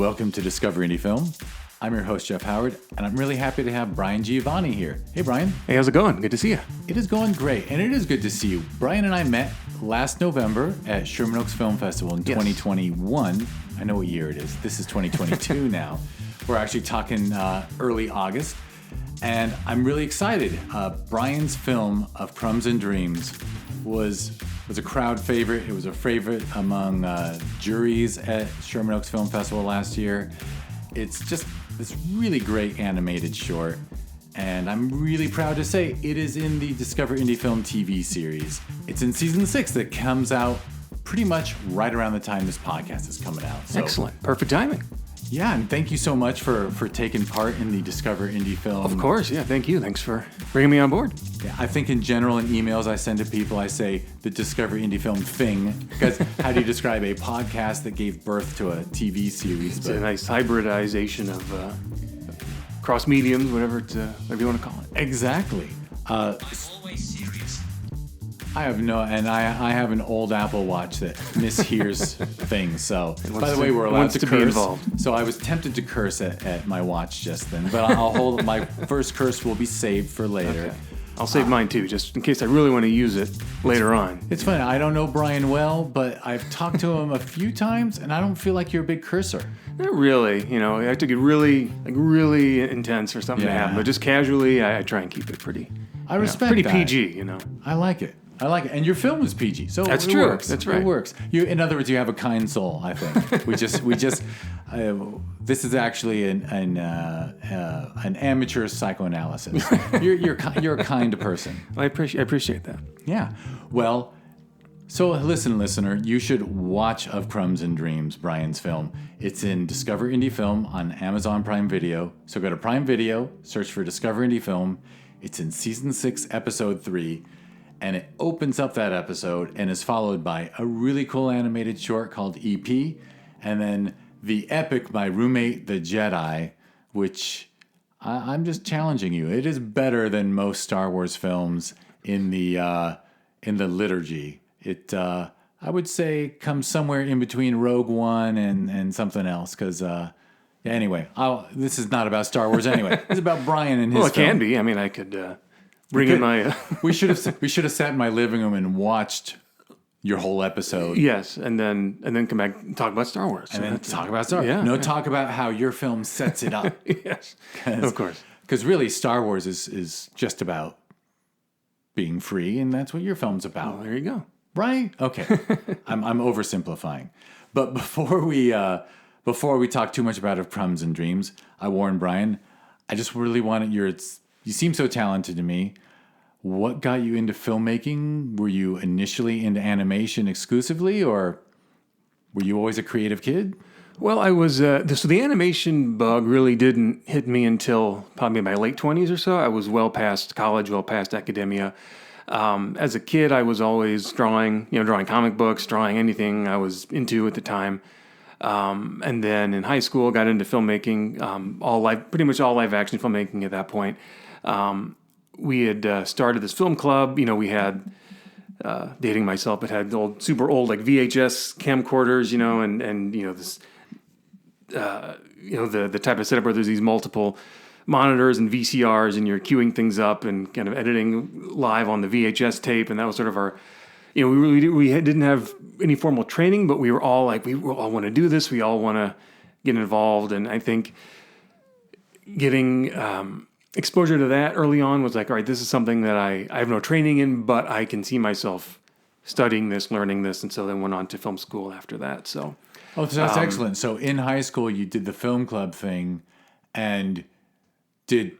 Welcome to Discover Indie Film. I'm your host, Jeff Howard, and I'm really happy to have Brian Giovanni here. Hey, Brian. Hey, how's it going? Good to see you. It is going great, and it is good to see you. Brian and I met last November at Sherman Oaks Film Festival in 2021. I know what year it is. This is 2022 now. We're actually talking early August, and I'm really excited. Brian's film of Crumbs and Dreams was a crowd favorite. It was a favorite among juries at Sherman Oaks Film Festival last year. It's just this really great animated short, and I'm really proud to say it is in the Discover Indie Film TV series. It's in season 6 that comes out pretty much right around the time this podcast is coming out. So, excellent. Perfect timing. Yeah, and thank you so much for taking part in the Discover Indie Film. Of course, yeah, thank you. Thanks for bringing me on board. Yeah, I think in general in emails I send to people, I say the Discover Indie Film thing, because how do you describe a podcast that gave birth to a TV series? It's a nice hybridization of cross mediums, whatever you want to call it. Exactly. I have I have an old Apple Watch that mishears things. So, by the way, we're allowed to curse. Be involved. So I was tempted to curse at my watch just then, but I'll hold my first curse will be saved for later. Okay. I'll save mine too, just in case I really want to use it later on. It's funny. I don't know Brian well, but I've talked to him a few times, and I don't feel like you're a big cursor. Not really. I have to get really intense for something to happen, but just casually, I try and keep it pretty. I respect pretty that. PG. I like it. And your film is PG, so that's it true. Works. That's right. It works. In other words, you have a kind soul. I think we just. This is actually an amateur psychoanalysis. You're a kind person. I appreciate that. Yeah. Well, so listen, listener, you should watch Of Crumbs and Dreams, Brian's film. It's in Discover Indie Film on Amazon Prime Video. So go to Prime Video, search for Discover Indie Film. It's in season 6, episode 3. And it opens up that episode and is followed by a really cool animated short called EP, and then the epic My Roommate the Jedi, which I'm just challenging you. It is better than most Star Wars films in the liturgy. It I would say comes somewhere in between Rogue One and something else. Because anyway, this is not about Star Wars anyway. It's about Brian and his. Well, it film. Can be. I mean, I could. Bring in my. We should have sat in my living room and watched your whole episode. Yes, and then come back and talk about Star Wars. And then talk about Star Wars. Yeah, talk about how your film sets it up. Yes, of course. Because really, Star Wars is just about being free, and that's what your film's about. Well, there you go. Right? Okay. I'm oversimplifying, but before we talk too much about Of Crumbs and Dreams, I warned Brian. I just really wanted You seem so talented to me. What got you into filmmaking? Were you initially into animation exclusively, or were you always a creative kid? Well, I was. So the animation bug really didn't hit me until probably my late 20s or so. I was well past college, well past academia. As a kid, I was always drawing comic books, drawing anything I was into at the time. And then in high school, got into filmmaking, pretty much all live action filmmaking at that point. We had started this film club. We had, dating myself, it had super old like VHS camcorders, and this, the type of setup where there's these multiple monitors and VCRs, and you're queuing things up and kind of editing live on the VHS tape, and that was sort of our. We didn't have any formal training, but we were all like, we all want to do this. We all want to get involved, and I think getting exposure to that early on was like, all right, this is something that I have no training in, but I can see myself studying this, learning this, and so then went on to film school after that. So, that's excellent. So in high school, you did the film club thing, and did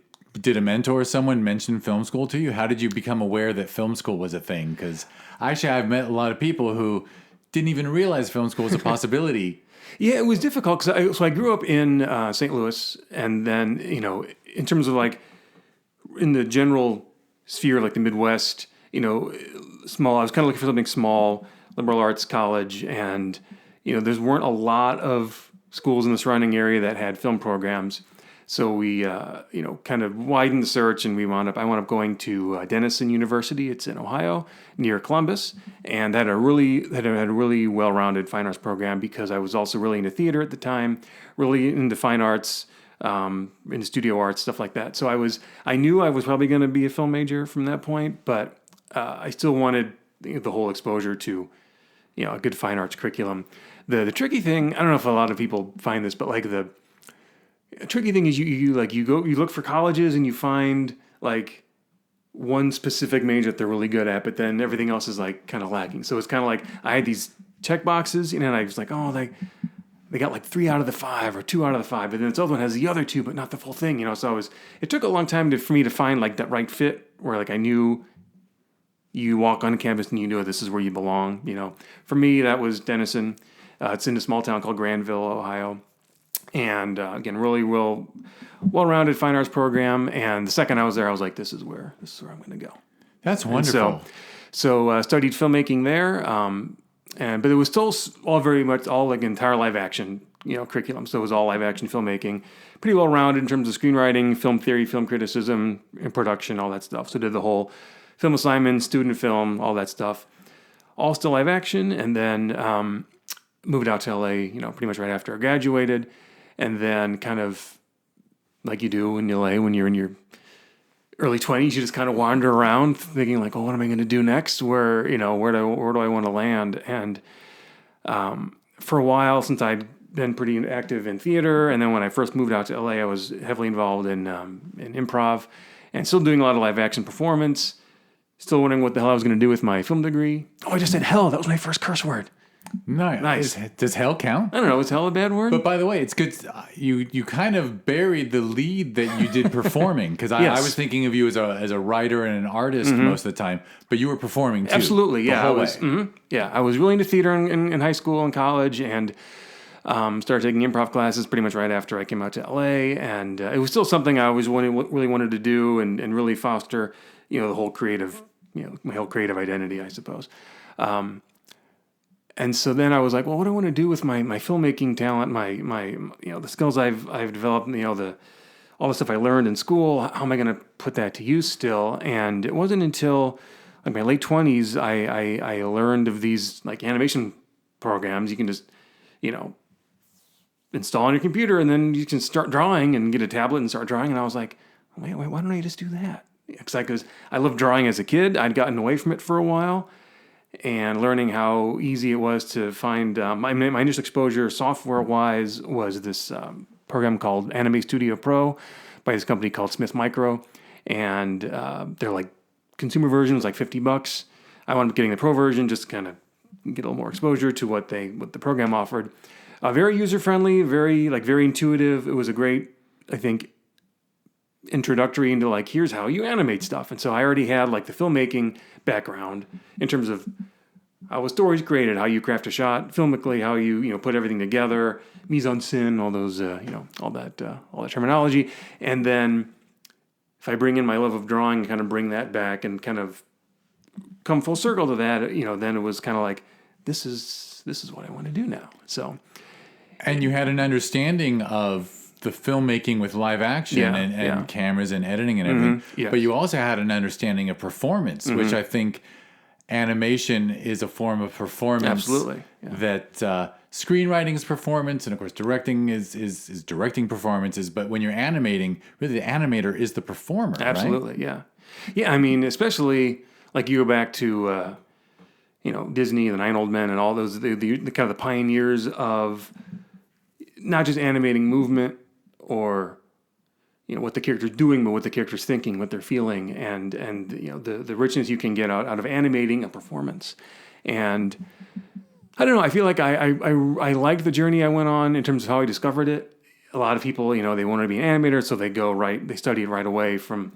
a mentor or someone mention film school to you? How did you become aware that film school was a thing? Because actually, I've met a lot of people who didn't even realize film school was a possibility. Yeah, it was difficult because I grew up in St. Louis, and then in terms of like in the general sphere, like the Midwest, small. I was kind of looking for something small, liberal arts college, and there weren't a lot of schools in the surrounding area that had film programs. So we, kind of widened the search, and I wound up going to Denison University. It's in Ohio, near Columbus, and had a really well-rounded fine arts program because I was also really into theater at the time, really into fine arts, into studio arts, stuff like that. So I knew I was probably going to be a film major from that point, but I still wanted the whole exposure to, a good fine arts curriculum. The tricky thing, I don't know if a lot of people find this, but like the tricky thing is you look for colleges and you find like one specific major that they're really good at, but then everything else is like kind of lacking. So it's kind of like I had these check boxes, and I was like, oh, they got like 3 out of the 5 or 2 out of the 5, but then this other one has the other 2, but not the full thing, So it took a long time for me to find like that right fit where like I knew you walk on campus and you know this is where you belong. For me that was Denison. It's in a small town called Granville, Ohio. And again, really well-rounded fine arts program. And the second I was there, I was like, this is where I'm going to go. That's wonderful. So studied filmmaking there, but it was still all like entire live action, curriculum. So it was all live action filmmaking, pretty well-rounded in terms of screenwriting, film theory, film criticism, and production, all that stuff. So did the whole film assignment, student film, all that stuff, all still live action. And then moved out to LA, pretty much right after I graduated. And then kind of like you do in LA when you're in your early 20s, you just kind of wander around thinking like, oh, what am I going to do next? Where do I want to land? And for a while, since I'd been pretty active in theater, and then when I first moved out to LA, I was heavily involved in improv and still doing a lot of live action performance, still wondering what the hell I was going to do with my film degree. Oh, I just said hell. That was my first curse word. Nice. Does hell count? I don't know. Is hell a bad word? But by the way, it's good. You kind of buried the lead that you did performing, because I was thinking of you as a writer and an artist most of the time, but you were performing too. Absolutely, yeah. I was really into theater in high school and college, and started taking improv classes pretty much right after I came out to LA, and it was still something I always really wanted to do and really foster, the whole creative, my whole creative identity, I suppose. And so then I was like, well, what do I want to do with my filmmaking talent, my the skills I've developed, all the stuff I learned in school, how am I going to put that to use still? And it wasn't until like my late 20s I learned of these like animation programs. You can just, install on your computer, and then you can start drawing and get a tablet and start drawing. And I was like, wait, why don't I just do that? Because I loved drawing as a kid. I'd gotten away from it for a while. And learning how easy it was to find my initial exposure software-wise was this program called Anime Studio Pro by this company called Smith Micro, and their like consumer version was like $50. I wound up getting the pro version just to kind of get a little more exposure to what the program offered. Very user-friendly, very intuitive. It was a great, I think, introductory into like, here's how you animate stuff. And so I already had like the filmmaking background in terms of how a story's created, how you craft a shot filmically, how you put everything together, mise en scène, all those all that terminology. And then if I bring in my love of drawing and kind of bring that back and kind of come full circle to that, then it was kind of like, this is what I want to do now. So, and you had an understanding of the filmmaking with live action and cameras and editing and everything. Yes. But you also had an understanding of performance, which I think animation is a form of performance. Absolutely. Yeah. That screenwriting is performance, and of course directing is directing performances. But when you're animating, really the animator is the performer. Absolutely, right? Yeah. Yeah, I mean, especially like you go back to Disney and the Nine Old Men and all those the kind of the pioneers of not just animating movement or what the character's doing, but what the character's thinking, what they're feeling, and the richness you can get out of animating a performance. And I don't know, I feel like I liked the journey I went on in terms of how I discovered it. A lot of people, they want to be an animator, so they study it right away from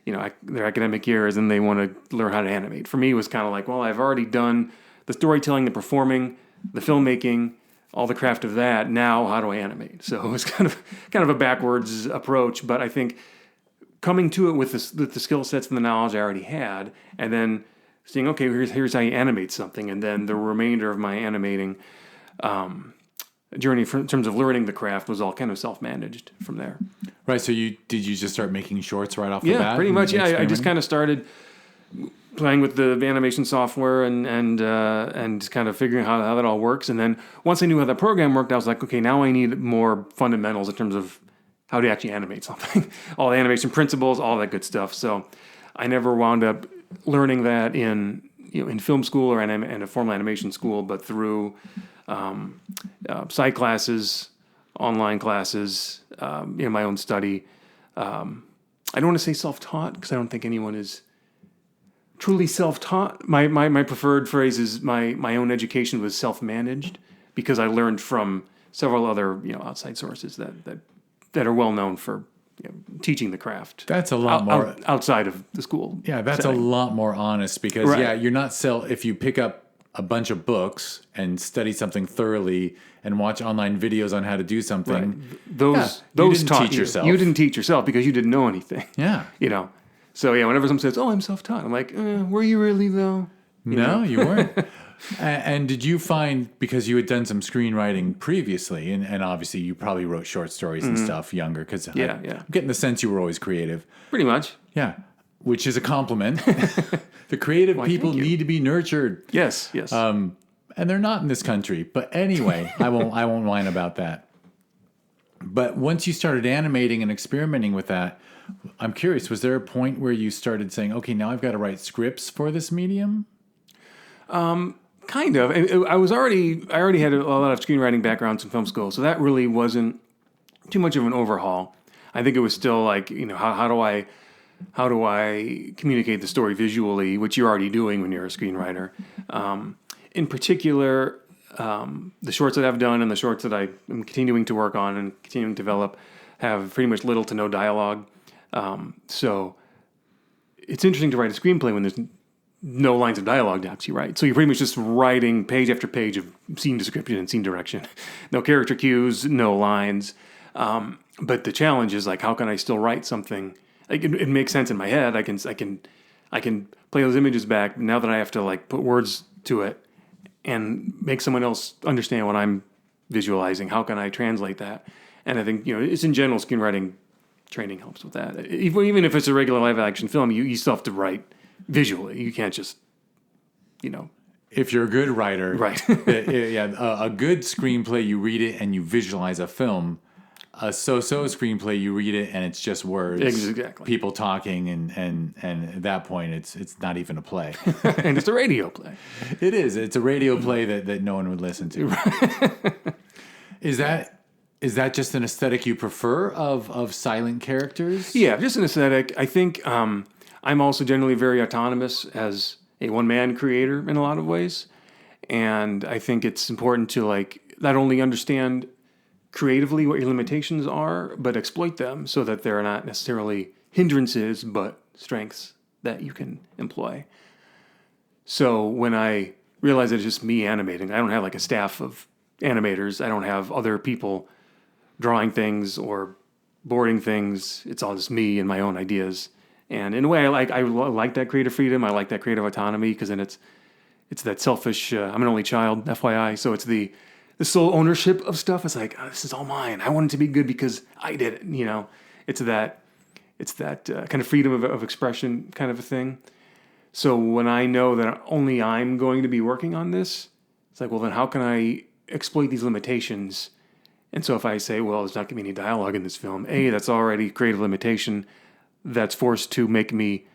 their academic years, and they want to learn how to animate. For me, it was kind of like, well, I've already done the storytelling, the performing, the filmmaking, all the craft of that. Now, how do I animate? So it was kind of a backwards approach, but I think coming to it with the skill sets and the knowledge I already had, and then seeing, okay, here's how you animate something, and then the remainder of my animating journey in terms of learning the craft was all kind of self-managed from there. Right. So did you just start making shorts right off the bat? Yeah, pretty much. Yeah, I just kind of started playing with the animation software and just kind of figuring out how that all works. And then once I knew how the program worked, I was like, okay, now I need more fundamentals in terms of how to actually animate something, all the animation principles, all that good stuff. So I never wound up learning that in film school or in a formal animation school, but through side classes, online classes, my own study. I don't want to say self-taught because I don't think anyone is truly self-taught. My preferred phrase is my own education was self-managed because I learned from several other outside sources that are well known for teaching the craft. That's a lot more outside of the school. Yeah, that's setting. A lot more honest because Right. you're not if you pick up a bunch of books and study something thoroughly and watch online videos on how to do something. Right. Those you didn't taught teach yourself. You didn't teach yourself because you didn't know anything. Yeah. So whenever someone says, "Oh, I'm self-taught," I'm like, "Were you really though?" No, you weren't. And did you find, because you had done some screenwriting previously, and obviously you probably wrote short stories and stuff younger, because I'm getting the sense you were always creative. Pretty much. Yeah, which is a compliment. The creative people need to be nurtured. Yes. And they're not in this country. But anyway, I won't whine about that. But once you started animating and experimenting with that, I'm curious, was there a point where you started saying, okay, now I've got to write scripts for this medium? Kind of. I already had a lot of screenwriting backgrounds in film school, so that really wasn't too much of an overhaul. I think it was still like, how do I communicate the story visually, which you're already doing when you're a screenwriter. In particular, the shorts that I've done and the shorts that I'm continuing to work on and continuing to develop have pretty much little to no dialogue. So it's interesting to write a screenplay when there's no lines of dialogue to actually write. So you're pretty much just writing page after page of scene description and scene direction. No character cues, no lines. But the challenge is like, how can I still write something? Like it makes sense in my head. I can play those images back. Now that I have to like put words to it and make someone else understand what I'm visualizing, how can I translate that? And I think it's in general screenwriting training helps with that. Even if it's a regular live action film, you still have to write visually. You can't just, If you're a good writer, right? a good screenplay, you read it and you visualize a film. A so-so screenplay, you read it and it's just words, Exactly. people talking, and at that point, it's not even a play. And it's a radio play. It is. It's a radio play that no one would listen to. Is that just an aesthetic you prefer of silent characters? Yeah, just an aesthetic. I think I'm also generally very autonomous as a one-man creator in a lot of ways. And I think it's important to not only understand creatively what your limitations are, but exploit them so that they're not necessarily hindrances, but strengths that you can employ. So when I realize that it's just me animating, I don't have a staff of animators. I don't have other people drawing things or boarding things. It's all just me and my own ideas. And in a way, I like that creative freedom. I like that creative autonomy because then it's that selfish. I'm an only child, FYI. So it's the sole ownership of stuff. It's like, this is all mine. I want it to be good because I did it. It's that kind of freedom of expression kind of a thing. So when I know that only I'm going to be working on this, it's like, well, then how can I exploit these limitations? And so if I say, well, there's not going to be any dialogue in this film, that's already a creative limitation that's forced to make me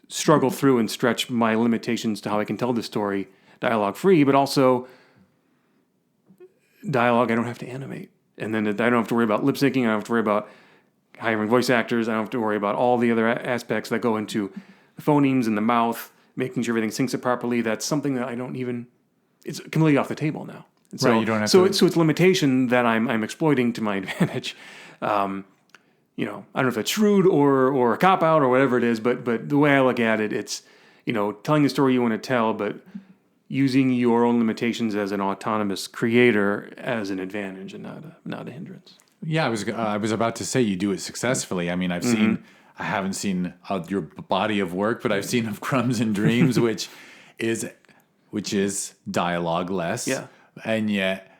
struggle through and stretch my limitations to how I can tell the story dialogue free, but also dialogue I don't have to animate. And then I don't have to worry about lip syncing. I don't have to worry about hiring voice actors. I don't have to worry about all the other aspects that go into the phonemes and the mouth, making sure everything syncs it properly. That's something that it's completely off the table now. And so, right, you don't have so to. It's limitation that I'm exploiting to my advantage. I don't know if that's shrewd or a cop out or whatever it is, but the way I look at it, it's telling the story you want to tell, but using your own limitations as an autonomous creator as an advantage and not a hindrance. Yeah, I was about to say you do it successfully. I mean, I haven't seen your body of work, but I've seen of Crumbs and Dreams, which is dialogue less. Yeah. And yet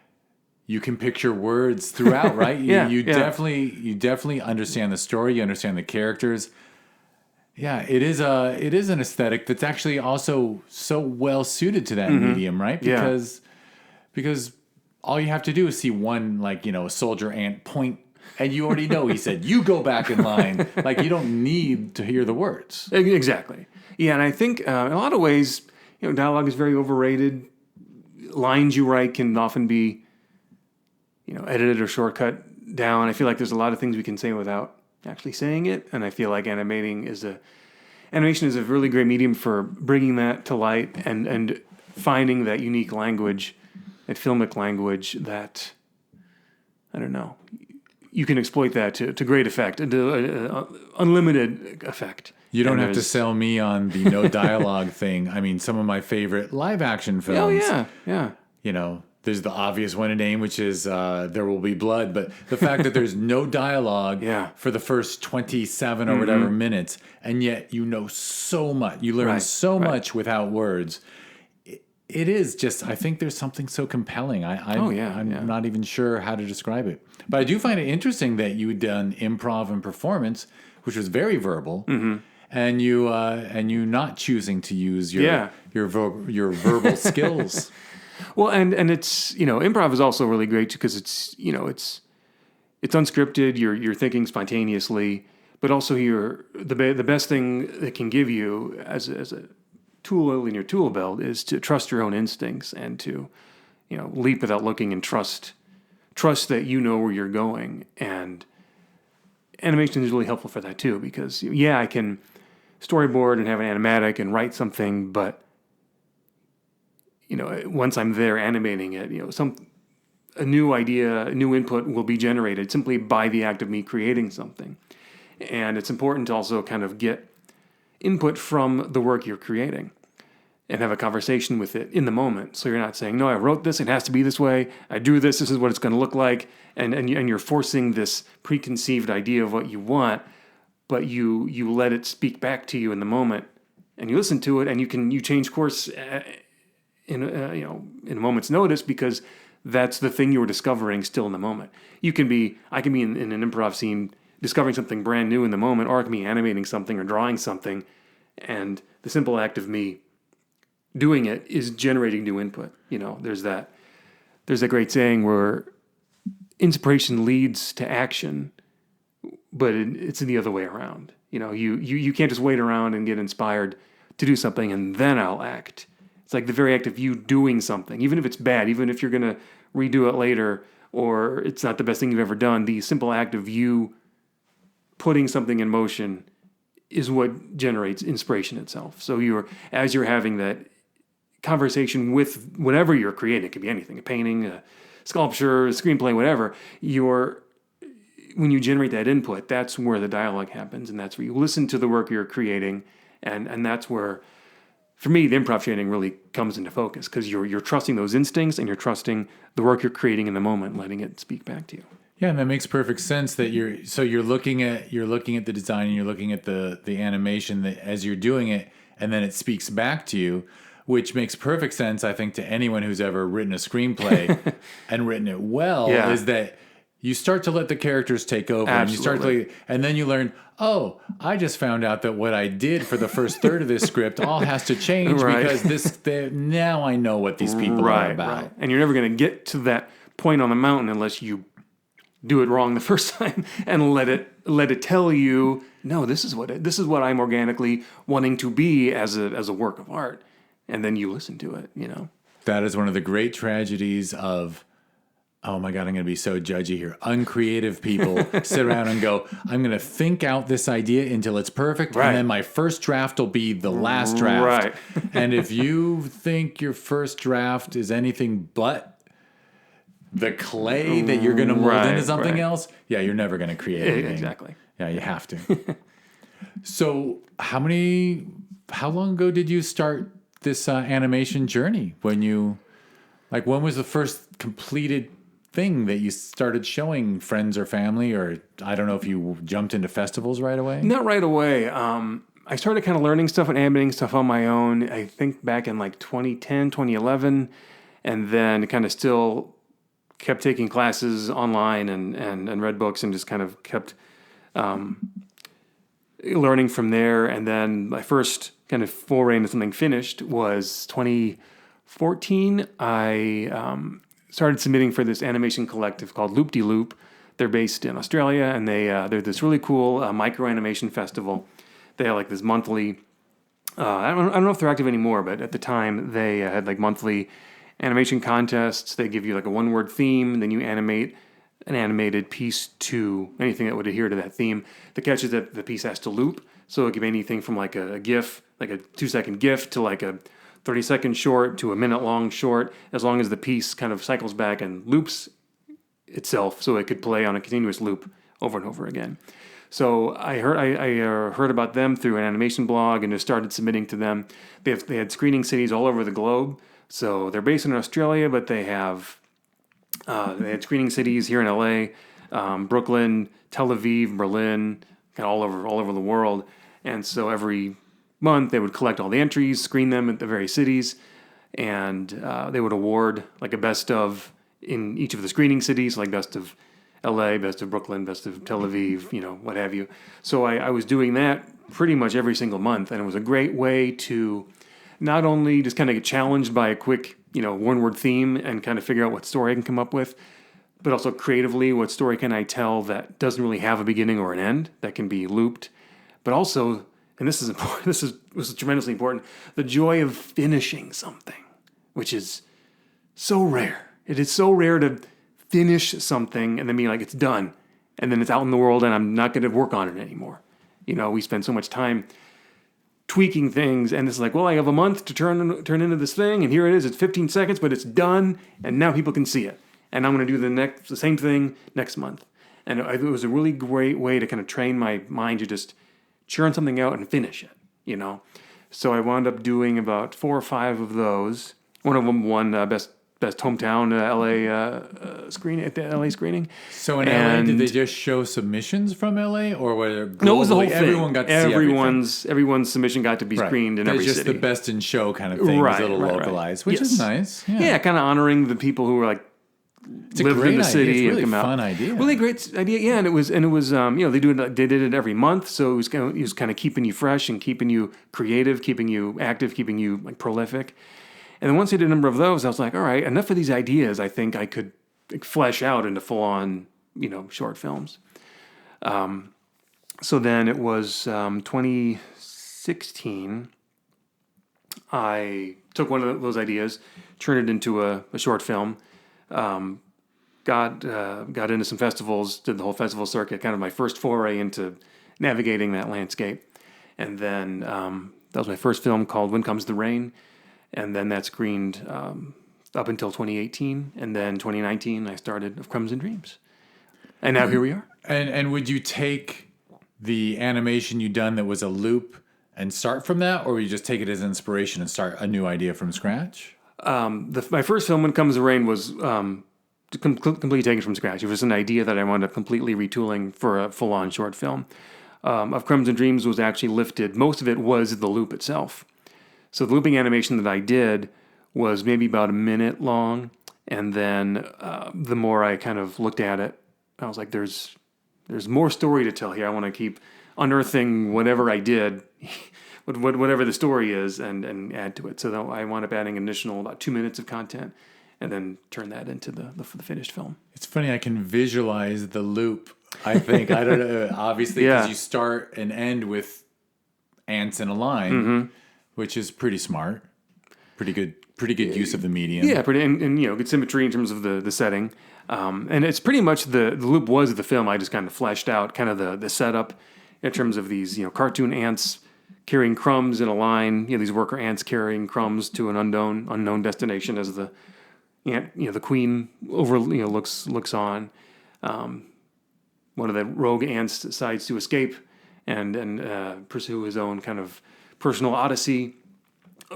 you can picture words throughout, right? You Yeah. definitely understand the story. You understand the characters. Yeah, it is an aesthetic that's actually also so well suited to that medium, right? Yeah. Because all you have to do is see one, like, a soldier ant point, and you already know he said, "You go back in line." Like, you don't need to hear the words. Exactly. Yeah, and I think in a lot of ways, dialogue is very overrated. Lines you write can often be, edited or shortcut down. I feel like there's a lot of things we can say without actually saying it, and I feel like animation is a really great medium for bringing that to light and finding that unique language, that filmic language that, I don't know, you can exploit that to great effect, to unlimited effect. You don't have to sell me on the no dialogue thing. I mean, some of my favorite live action films. Oh, yeah. There's the obvious one to name, which is There Will Be Blood. But the fact that there's no dialogue for the first 27 or whatever minutes, and yet so much. You learn so much without words. It is just, I think there's something so compelling. I'm not even sure how to describe it. But I do find it interesting that you had done improv and performance, which was very verbal, and you not choosing to use your verbal skills. Well, and it's, improv is also really great because it's unscripted. You're thinking spontaneously, but also the best thing it can give you as a tool in your tool belt is to trust your own instincts and to, leap without looking and trust that you know where you're going. And animation is really helpful for that too, because I can storyboard and have an animatic and write something, but once I'm there animating it, a new idea, a new input will be generated simply by the act of me creating something. And it's important to also kind of get input from the work you're creating and have a conversation with it in the moment. So you're not saying, no, I wrote this, it has to be this way, I do this is what it's going to look like, and you're forcing this preconceived idea of what you want, but you let it speak back to you in the moment, and you listen to it, and you change course in a moment's notice, because that's the thing you were discovering still in the moment. I can be in an improv scene discovering something brand new in the moment, or I can be animating something or drawing something, and the simple act of me doing it is generating new input. There's that great saying where inspiration leads to action, but it's the other way around. You can't just wait around and get inspired to do something and then I'll act. It's like the very act of you doing something, even if it's bad, even if you're going to redo it later or it's not the best thing you've ever done, the simple act of you putting something in motion is what generates inspiration itself. So as you're having that conversation with whatever you're creating, it could be anything, a painting, a sculpture, a screenplay, whatever, when you generate that input, that's where the dialogue happens, and that's where you listen to the work you're creating, and that's where, for me, the improv training really comes into focus, because you're trusting those instincts and you're trusting the work you're creating in the moment, letting it speak back to you. Yeah, and that makes perfect sense. That you're looking at the design and you're looking at the animation that as you're doing it, and then it speaks back to you, which makes perfect sense, I think, to anyone who's ever written a screenplay and written it well. Yeah. Is that you start to let the characters take over, Absolutely. and then you learn, oh, I just found out that what I did for the first third of this script all has to change because now I know what these people are about. Right. And you're never going to get to that point on the mountain unless you do it wrong the first time and let it tell you, no, this is what I'm organically wanting to be as a work of art, and then you listen to it. That is one of the great tragedies of, oh my God, I'm going to be so judgy here. Uncreative people sit around and go, I'm going to think out this idea until it's perfect, and then my first draft will be the last draft. Right. And if you think your first draft is anything but the clay that you're going to mold into something else, you're never going to create anything. Exactly. Yeah, you have to. So how long ago did you start this animation journey? When was the first completed thing that you started showing friends or family, or I don't know if you jumped into festivals right away? Not right away. I started kind of learning stuff and animating stuff on my own, I think back in 2010, 2011, and then kind of still kept taking classes online and read books and just kind of kept learning from there. And then my first kind of foray into something finished was 2014. I started submitting for this animation collective called Loop De Loop. They're based in Australia, and they're this really cool micro animation festival. They have like this monthly. I don't know if they're active anymore, but at the time they had like monthly animation contests. They give you like a one-word theme, and then you animate an animated piece to anything that would adhere to that theme. The catch is that the piece has to loop, so it could be anything from like a GIF, like a 2-second GIF, to like a 30-second short to a minute-long short, as long as the piece kind of cycles back and loops itself, so it could play on a continuous loop over and over again. So I heard about them through an animation blog and just started submitting to them. They had screening cities all over the globe. So they're based in Australia, but they had screening cities here in LA, Brooklyn, Tel Aviv, Berlin, kind of all over the world. And so every month they would collect all the entries, screen them at the various cities, and they would award like a best of in each of the screening cities, like best of LA, best of Brooklyn, best of Tel Aviv, what have you. So I was doing that pretty much every single month, and it was a great way to not only just kind of get challenged by a quick, one-word theme and kind of figure out what story I can come up with, but also creatively, what story can I tell that doesn't really have a beginning or an end, that can be looped, but also, and this is important, this is tremendously important, the joy of finishing something, which is so rare. It is so rare to finish something and then be like, it's done, and then it's out in the world and I'm not going to work on it anymore. We spend so much time tweaking things, and it's like, well, I have a month to turn into this thing, and here it is. It's 15 seconds, but it's done, and now people can see it. And I'm going to do the same thing next month. And it was a really great way to kind of train my mind to just churn something out and finish it. So I wound up doing about 4 or 5 of those. One of them won best hometown LA screening at the LA screening. So in LA, did they just show submissions from LA, or were it globally? No, it was the whole thing. Everyone got to see everyone's submission got to be screened in every city. It's just the best in show kind of thing, a little localized, which is nice. Yeah, kind of honoring the people who were like lived in the city. It's a really and come fun out. idea. Really great idea. Yeah, and it was they did it every month, so it was kind of keeping you fresh and keeping you creative, keeping you active, keeping you like prolific. And then once I did a number of those, I was like, all right, enough of these ideas. I think I could flesh out into full-on, short films. So then it was 2016. I took one of those ideas, turned it into a short film, got into some festivals, did the whole festival circuit, kind of my first foray into navigating that landscape. And then that was my first film called When Comes the Rain. And then that screened up until 2018. And then 2019, I started Of Crumbs and Dreams. And now here we are. And would you take the animation you done that was a loop and start from that? Or would you just take it as inspiration and start a new idea from scratch? My first film, When Comes the Rain, was completely taken from scratch. It was an idea that I wound up completely retooling for a full-on short film. Of Crumbs and Dreams was actually lifted. Most of it was the loop itself. So the looping animation that I did was maybe about a minute long, and then the more I kind of looked at it, I was like, there's more story to tell here. I want to keep unearthing whatever I did, whatever the story is, and add to it. So I wound up adding an additional about 2 minutes of content, and then turn that into the finished film. It's funny, I can visualize the loop, I think. I don't know, obviously, because you start and end with ants in a line, which is pretty smart. Pretty good use of the medium. Yeah, and good symmetry in terms of the setting. And it's pretty much the loop was the film. I just kind of fleshed out kind of the setup in terms of these cartoon ants carrying crumbs in a line. These worker ants carrying crumbs to an unknown destination as the ant, the queen looks on. One of the rogue ants decides to escape and pursue his own kind of personal odyssey,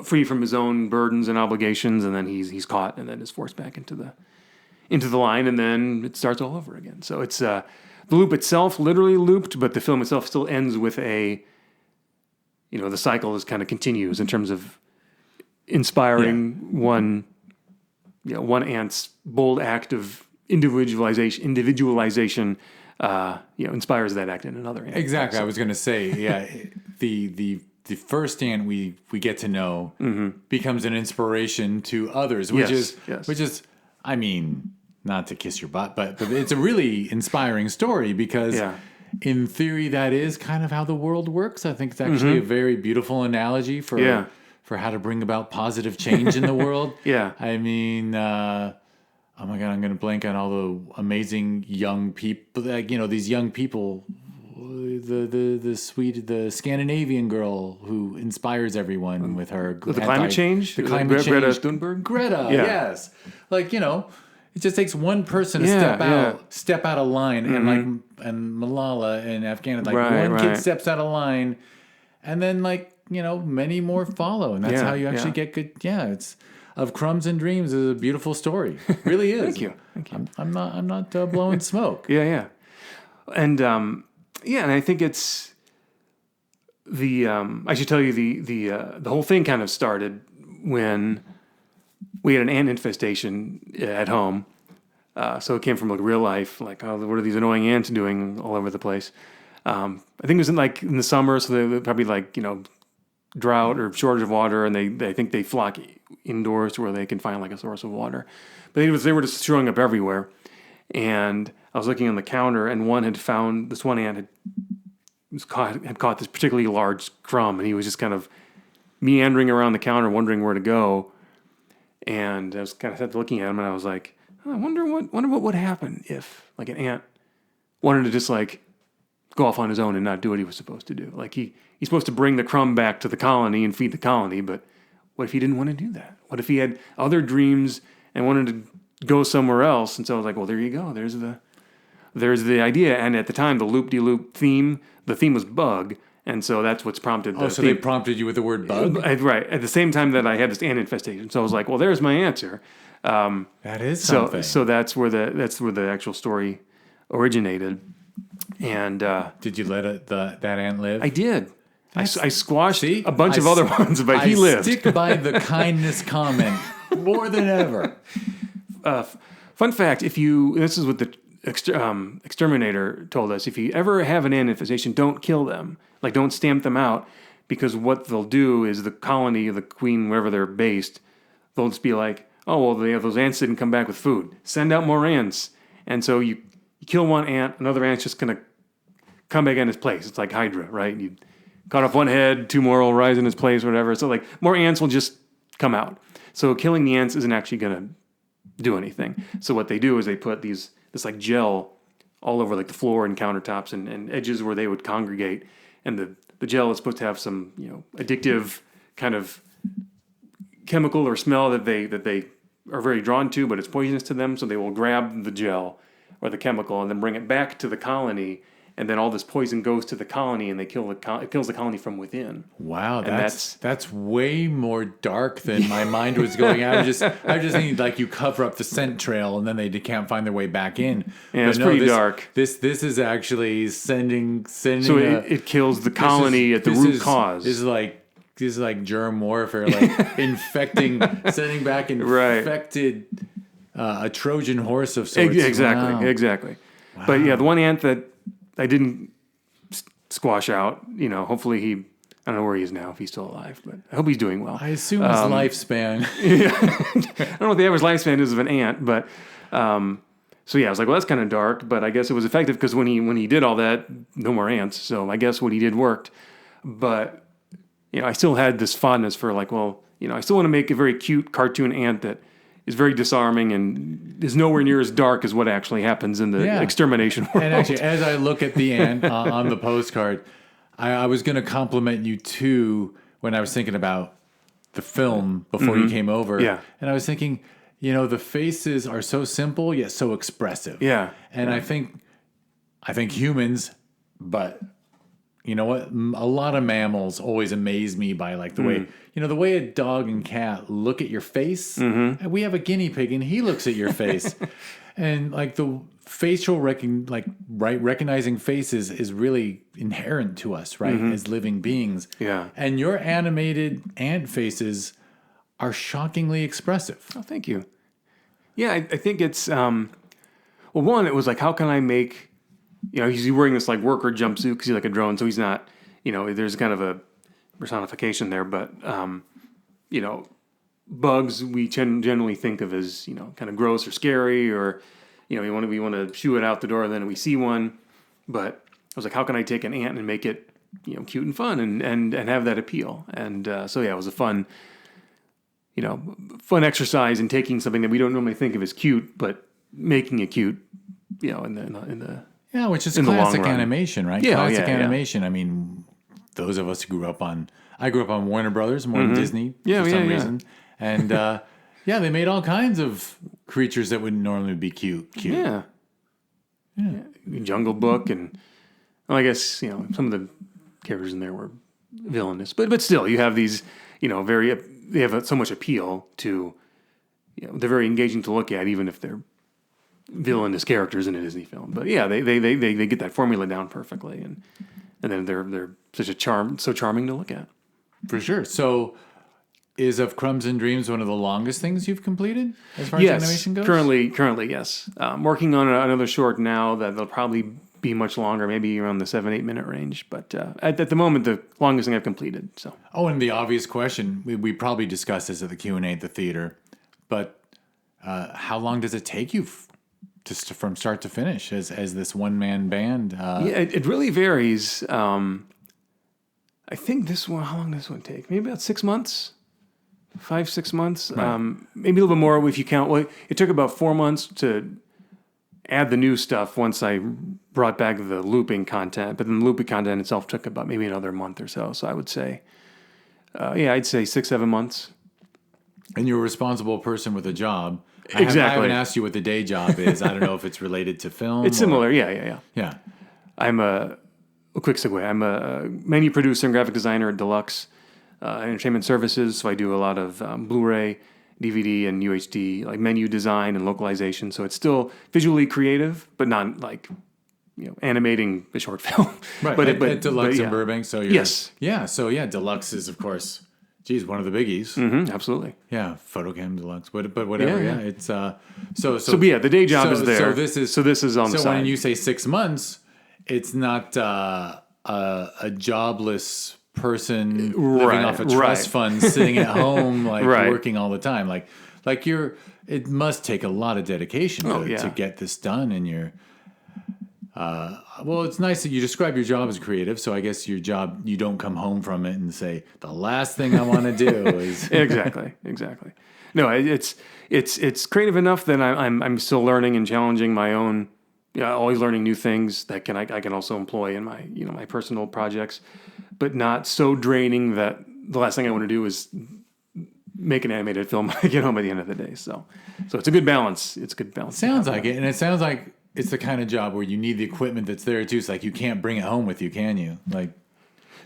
free from his own burdens and obligations, and then he's caught and then is forced back into the line, and then it starts all over again. So it's the loop itself literally looped, but the film itself still ends with the cycle is kind of continues in terms of inspiring one ant's bold act of individualization, inspires that act in another ant. Exactly. I was going to say, yeah, the first ant we get to know becomes an inspiration to others, which is, I mean, not to kiss your butt, but it's a really inspiring story because in theory, that is kind of how the world works. I think it's actually a very beautiful analogy for how to bring about positive change in the world. I mean, oh my God, I'm going to blank on all the amazing young people, these young people, the Scandinavian girl who inspires everyone with her. The climate change? The climate change. Greta Thunberg? Greta, yes. It just takes one person to step out of line, and Malala in Afghanistan, one kid steps out of line, and then many more follow, and that's how you actually get good. Yeah, it's of Crumbs and Dreams is a beautiful story. It really is. Thank you. I'm not blowing smoke. And and I think it's I should tell you the whole thing kind of started when we had an ant infestation at home. So it came from real life, what are these annoying ants doing all over the place? I think it was in the summer, so they probably drought or shortage of water, and they think they flock indoors to where they can find a source of water. But they were just showing up everywhere. And I was looking on the counter, and one ant had caught this particularly large crumb, and he was just kind of meandering around the counter, wondering where to go. And I was kind of looking at him, and I was like, I wonder what would happen if an ant wanted to just go off on his own and not do what he was supposed to do. He's supposed to bring the crumb back to the colony and feed the colony, but what if he didn't want to do that? What if he had other dreams and wanted to go somewhere else? And so I was like, well, there you go. There's the idea. And at the time, the loop-de-loop theme was bug. And so that's what's prompted the theme. They prompted you with the word bug? Right. At the same time that I had this ant infestation. So I was like, well, there's my answer. That is something. So that's where the actual story originated. And did you let that ant live? I did. I squashed a bunch of other ones, but he lived. I stick by the kindness comment more than ever. Fun fact, this is what the exterminator told us, if you ever have an ant infestation, don't kill them. Don't stamp them out, because what they'll do is the colony, the queen, wherever they're based, they'll just be like, oh, well, those ants didn't come back with food. Send out more ants. And so you kill one ant, another ant's just going to come back in its place. It's like Hydra, right? You cut off one head, two more will rise in its place, whatever. So more ants will just come out. So killing the ants isn't actually going to do anything. So what they do is they put this gel all over the floor and countertops and edges where they would congregate. And the gel is supposed to have some addictive kind of chemical or smell that they are very drawn to, but it's poisonous to them. So they will grab the gel or the chemical and then bring it back to the colony. And then all this poison goes to the colony, and it kills the colony from within. Wow, that's way more dark than my mind was going. I was just thinking you cover up the scent trail, and then they can't find their way back in. Yeah, it's pretty dark. This is actually sending. So it kills the colony at the root cause. This is like germ warfare, sending back infected a Trojan horse of sorts. Exactly. Wow. But yeah, the one ant that I didn't squash out. Hopefully I don't know where he is now, if he's still alive, but I hope he's doing well. I assume his lifespan. I don't know what the average lifespan is of an ant, but so yeah, I was like, well, that's kind of dark, but I guess it was effective because when he did all that, no more ants. So I guess what he did worked. But I still had this fondness for I still want to make a very cute cartoon ant that is very disarming and is nowhere near as dark as what actually happens in the extermination world. And actually, as I look at the ant on the postcard, I was going to compliment you too when I was thinking about the film before you came over. Yeah. And I was thinking, the faces are so simple yet so expressive. Yeah. And I think humans, but you know what? A lot of mammals always amaze me by the way, the way a dog and cat look at your face. Mm-hmm. We have a guinea pig and he looks at your face. And the facial recognizing faces is really inherent to us, right? As living beings. Yeah. And your animated ant faces are shockingly expressive. Oh, thank you. Yeah, I think it's Well, one, it was like, how can I make, he's wearing this like worker jumpsuit because he's like a drone, so he's not, there's kind of a personification there, but, bugs we generally think of as, kind of gross or scary, or, we want to shoo it out the door and then we see one. But I was like, how can I take an ant and make it, cute and fun and have that appeal? And so it was a fun exercise in taking something that we don't normally think of as cute, but making it cute, in the Yeah, which is in the long classic run. animation, right? Yeah, Classic yeah. animation. I mean, those of us who I grew up on Warner Brothers more than Disney Yeah, for some yeah. reason. And they made all kinds of creatures that wouldn't normally be cute. Yeah. Jungle Book, and well, I guess some of the characters in there were villainous, but still, you have these they have so much appeal to they're very engaging to look at, even if they're villainous characters in a Disney film. But yeah, they get that formula down perfectly, and then they're so charming to look at. For sure. So, is Of Crumbs and Dreams one of the longest things you've completed as far as animation goes? Currently, yes. I'm working on another short now that'll probably be much longer, maybe around the 7-8 minute range. But at the moment, the longest thing I've completed. So. Oh, and the obvious question, we probably discussed this at the Q&A at the theater, but how long does it take you from start to finish as this one-man band? It really varies. I think how long does this one take? Maybe about 6 months. 5-6 months, Right. Maybe a little bit more if you count. Well, it took about 4 months to add the new stuff once I brought back the looping content, but then the looping content itself took about maybe another month or so. So I would say, I'd say 6-7 months. And you're a responsible person with a job. Exactly. I haven't asked you what the day job is. I don't know if it's related to film. It's similar, yeah. Yeah. I'm a quick segue. I'm a menu producer and graphic designer at Deluxe Entertainment Services. So I do a lot of Blu-ray, DVD, and UHD, like menu design and localization. So it's still visually creative, but not like animating a short film. Right. But at Deluxe in Burbank. So Yes. Yeah. So Deluxe is of course, one of the biggies. Mm-hmm, absolutely. Yeah, Photocam Deluxe, but whatever. Yeah. It's so the day job is there. So this is on the side. So when you say 6 months, it's not a jobless person living off a trust fund sitting at home working all the time. Like it must take a lot of dedication to get this done. And well, it's nice that you describe your job as creative. So I guess your job, you don't come home from it and say the last thing I want to do is exactly. No, it's creative enough that I'm still learning and challenging my own. Always learning new things that I can also employ in my my personal projects, but not so draining that the last thing I want to do is make an animated film when I get home at the end of the day. So it's a good balance. It's a good balance. Sounds like it, and it sounds like it's the kind of job where you need the equipment that's there too. It's like you can't bring it home with you, can you?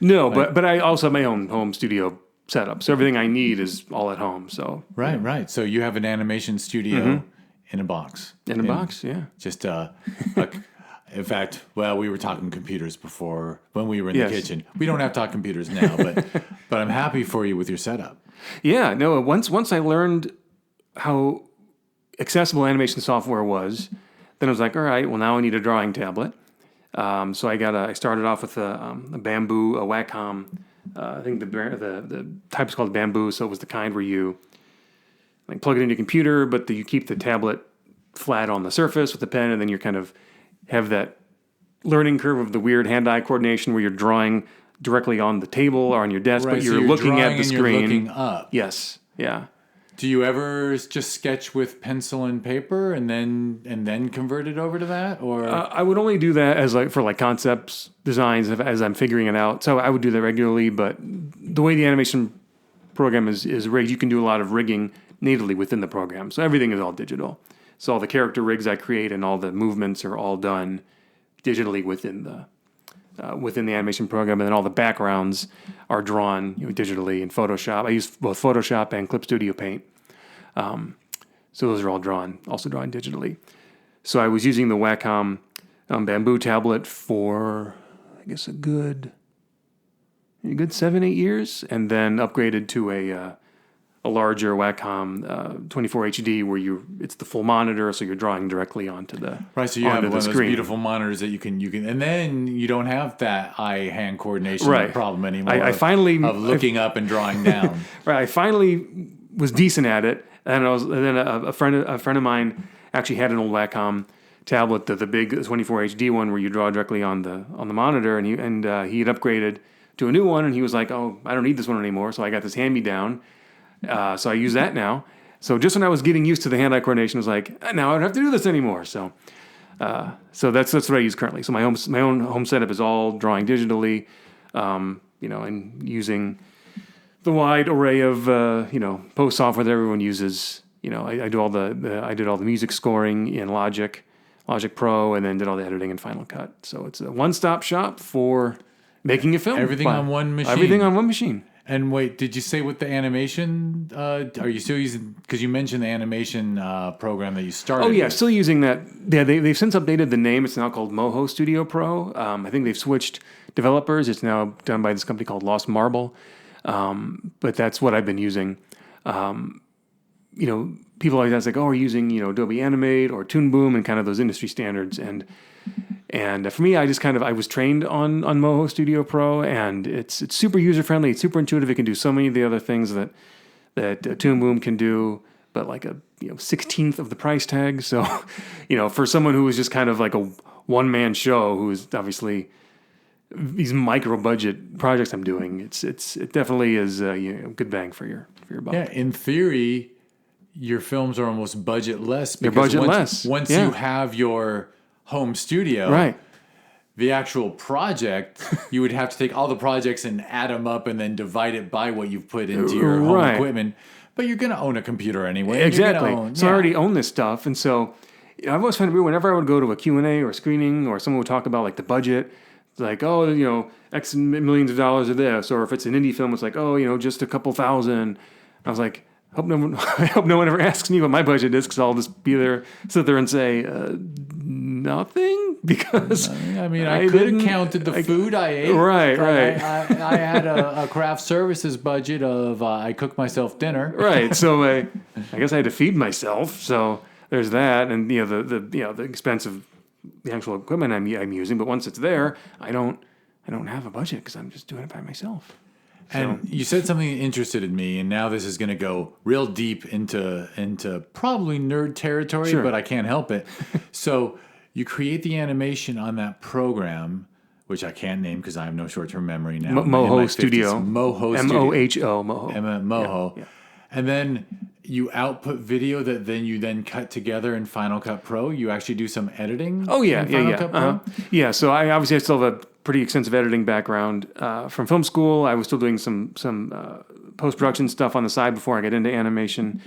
No, but I also have my own home studio setup, so everything I need is all at home. So right. So you have an animation studio. In a box. In a box, yeah. Just, in fact, we were talking computers before when we were in the kitchen. We don't have to talk computers now, but I'm happy for you with your setup. Yeah, no, once I learned how accessible animation software was, then I was like, all right, well, now I need a drawing tablet. So I started off with a Bamboo, a Wacom. I think the type is called Bamboo, so it was the kind where you plug it into your computer, but you keep the tablet flat on the surface with the pen, and then you kind of have that learning curve of the weird hand-eye coordination where you're drawing directly on the table or on your desk, Right, but you're looking at the screen. You're looking up. Yes, yeah. Do you ever just sketch with pencil and paper and then convert it over to that, or? I would only do that as for concepts, designs, as I'm figuring it out. So I would do that regularly, but the way the animation program is rigged, you can do a lot of rigging natively within the program. So everything is all digital. So all the character rigs I create and all the movements are all done digitally within the animation program, and then all the backgrounds are drawn digitally in Photoshop. I use both Photoshop and Clip Studio Paint. So those are all drawn digitally. So I was using the Wacom Bamboo tablet for, I guess, a good 7-8 years, and then upgraded to a a larger Wacom 24 HD where it's the full monitor, so you're drawing directly onto the Right, so you have onto one the of those screen. beautiful monitors that you can, and then you don't have that eye-hand coordination Right. problem anymore. I finally of looking up and drawing down. Right, I finally was decent at it, and then a friend of mine actually had an old Wacom tablet, the big 24 HD one where you draw directly on the monitor, and he had upgraded to a new one, and he was like, "Oh, I don't need this one anymore," so I got this hand-me-down. So I use that now. So just when I was getting used to the hand-eye coordination, I was like, now I don't have to do this anymore. So that's what I use currently. So my own home setup is all drawing digitally, and using the wide array of post software that everyone uses. I do all I did all the music scoring in Logic Pro, and then did all the editing in Final Cut. So it's a one-stop shop for making a film. Everything on one machine. Everything on one machine. And wait, did you say with the animation, are you still using, because you mentioned the animation program that you started Oh, yeah, with. still using that. Yeah, they've since updated the name. It's now called Moho Studio Pro. I think they've switched developers. It's now done by this company called Lost Marble. But that's what I've been using. People always ask, like, oh, are you using, Adobe Animate or Toon Boom and kind of those industry standards? And for me, I was trained on Moho Studio Pro, and it's super user-friendly. It's super intuitive. It can do so many of the other things that Toon Boom can do, but like a 16th of the price tag. So, for someone who was just kind of like a one-man show, who's obviously these micro-budget projects I'm doing, it definitely is good bang for your buck. Yeah, in theory, your films are almost budget-less. They're Because budget-less. Once Yeah. you have your home studio, Right. the actual project, you would have to take all the projects and add them up and then divide it by what you've put into your home Right. equipment. But you're going to own a computer anyway. Exactly. So I yeah. already own this stuff, and so I've always found it weird whenever I would go to a Q&A or a screening, or someone would talk about like the budget. It's like, oh, X millions of dollars of this, or if it's an indie film, it's like, oh, just a couple thousand. I was like, I hope no one ever asks me what my budget is, because I'll just sit there and say nothing, because I could have counted the food I ate. Right. I had a craft services budget of I cooked myself dinner. Right. So I guess I had to feed myself. So there's that, and the expense of the actual equipment I'm using. But once it's there, I don't have a budget because I'm just doing it by myself. And you said something that interested in me, and now this is going to go real deep into probably nerd territory, Sure. but I can't help it. So you create the animation on that program, which I can't name because I have no short-term memory now. Moho Studio. Moho Studio. Moho. Moho. Moho. Yeah. And then you output video that you cut together in Final Cut Pro. You actually do some editing. Oh yeah, in Final yeah. Cut Pro? Yeah. So I still have a pretty extensive editing background from film school. I was still doing some post production stuff on the side before I got into animation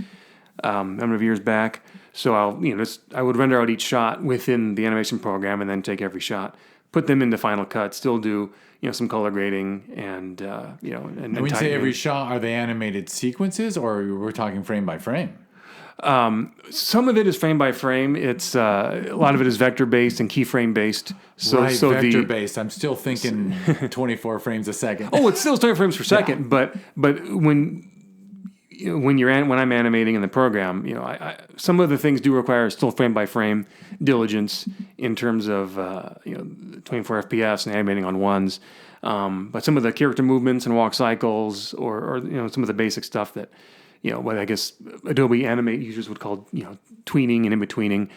a number of years back. So I would render out each shot within the animation program and then take every shot, put them into Final Cut, still do some color grading and and And when you say tightening. every shot, are they animated sequences, or we're talking frame by frame? Some of it is frame by frame. It's a lot of it is vector based and keyframe based. So vector based. I'm still thinking 24 frames a second. Oh, it's still 30 frames per second, but when I'm animating in the program, I some of the things do require still frame by frame diligence in terms of 24 FPS and animating on ones. But some of the character movements and walk cycles, or some of the basic stuff that what I guess Adobe Animate users would call tweening and in betweening.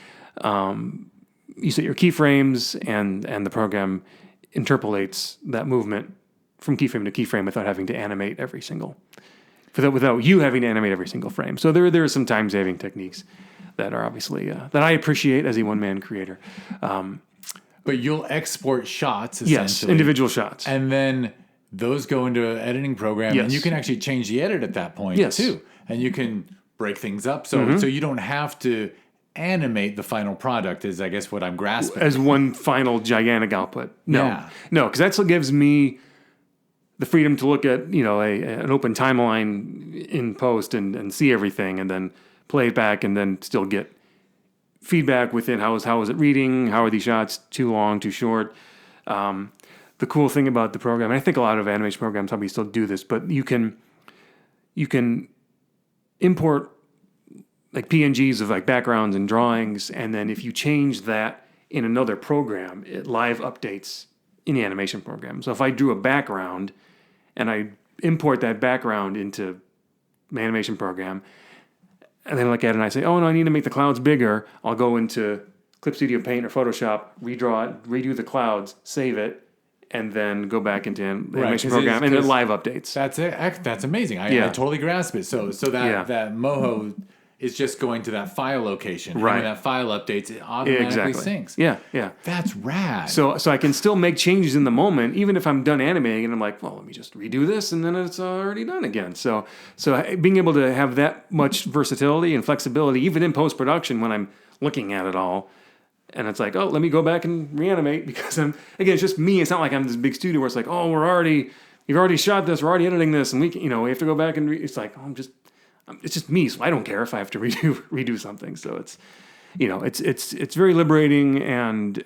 You set your keyframes, and the program interpolates that movement from keyframe to keyframe without having to animate every single. Without you having to animate every single frame. So there are some time saving techniques that are obviously that I appreciate as a one man creator. But you'll export shots essentially. Yes, individual shots. And then those go into an editing program, Yes. and you can actually change the edit at that point Yes. too. And you can break things up, so you don't have to animate the final product. Is I guess what I'm grasping. As one final gigantic output. Yeah. No, because that still gives me the freedom to look at an open timeline in post and see everything, and then play it back, and then still get feedback within how is it reading, how are these shots too long, too short. The cool thing about the program, and I think a lot of animation programs probably still do this, but you can import like PNGs of like backgrounds and drawings, and then if you change that in another program, it live updates in the animation program. So if I drew a background and I import that background into my animation program, and then I look at it and I say, oh no, I need to make the clouds bigger, I'll go into Clip Studio Paint or Photoshop, redraw it, redo the clouds, save it, and then go back into the animation program, and it live updates. That's it. That's amazing. I totally grasp it. So that Moho is just going to that file location. Right. And when that file updates, it automatically syncs. Yeah. That's rad. So I can still make changes in the moment, even if I'm done animating, and I'm like, well, let me just redo this, and then it's already done again. So being able to have that much versatility and flexibility, even in post-production when I'm looking at it all, and it's like, oh, let me go back and reanimate, because it's just me. It's not like I'm this big studio where it's like, oh, you've already shot this, we're already editing this, and we have to go back and it's like, oh, it's just me, so I don't care if I have to redo something. So it's, it's very liberating and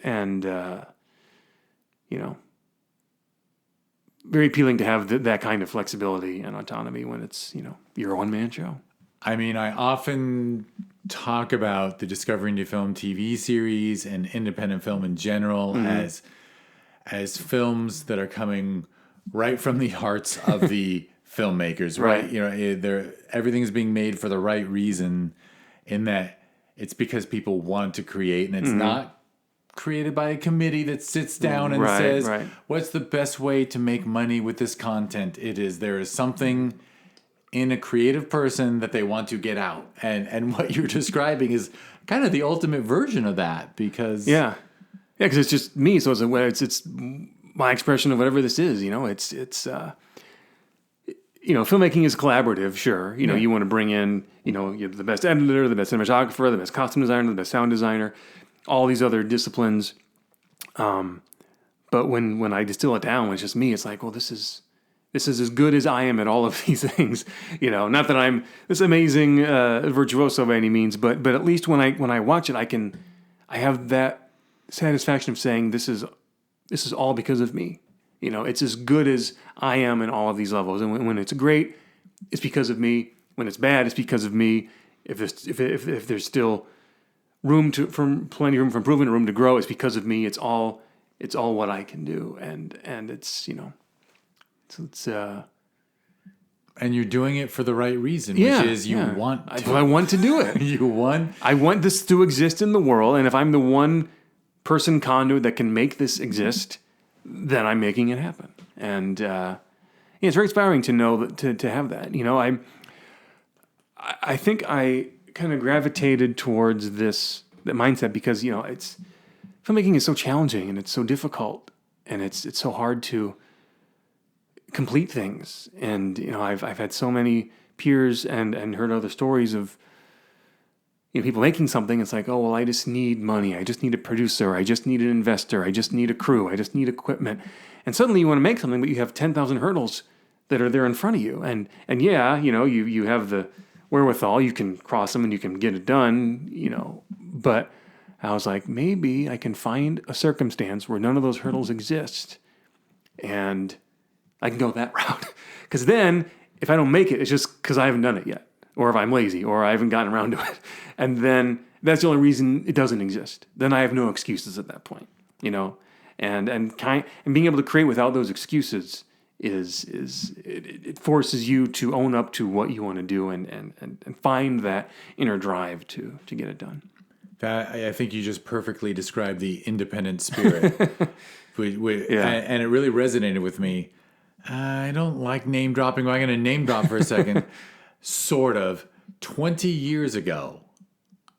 very appealing to have that kind of flexibility and autonomy when it's, your one-man show. I mean, I often talk about the Discover Indie Film TV series and independent film in general as films that are coming right from the hearts of the filmmakers, right? Everything's being made for the right reason, in that it's because people want to create, and it's not created by a committee that sits down and says, what's the best way to make money with this content? There is something in a creative person that they want to get out. And what you're describing is kind of the ultimate version of that, because... Yeah, because it's just me, so it's my expression of whatever this is, filmmaking is collaborative, sure. You want to bring in, you're the best editor, the best cinematographer, the best costume designer, the best sound designer, all these other disciplines. But when I distill it down, when it's just me, it's like, well, this is as good as I am at all of these things. Not that I'm this amazing virtuoso by any means, but at least when I watch it, I have that satisfaction of saying this is all because of me. It's as good as I am in all of these levels. And when it's great, it's because of me. When it's bad, it's because of me. If there's still plenty of room for improvement, room to grow, it's because of me. It's all what I can do. And it's, it's and you're doing it for the right reason, which is you want to. I want to do it. I want this to exist in the world. And if I'm the one person conduit that can make this exist, then I'm making it happen. And it's very inspiring to know that, to have that. I think I kind of gravitated towards that mindset because filmmaking is so challenging and it's so difficult and it's so hard to complete things. And I've had so many peers and heard other stories of people making something. It's like, oh well, I just need money. I just need a producer. I just need an investor. I just need a crew. I just need equipment. And suddenly you want to make something, but you have 10,000 hurdles that are there in front of you. And you have the wherewithal. You can cross them and you can get it done. But I was like, maybe I can find a circumstance where none of those hurdles exist, and I can go that route. Because then, if I don't make it, it's just because I haven't done it yet, or if I'm lazy, or I haven't gotten around to it. And then that's the only reason it doesn't exist. Then I have no excuses at that point, And being able to create without those excuses it forces you to own up to what you want to do and find that inner drive to get it done. I think you just perfectly described the independent spirit. And it really resonated with me. I don't like name dropping, but I'm going to name drop for a second. Sort of. 20 years ago,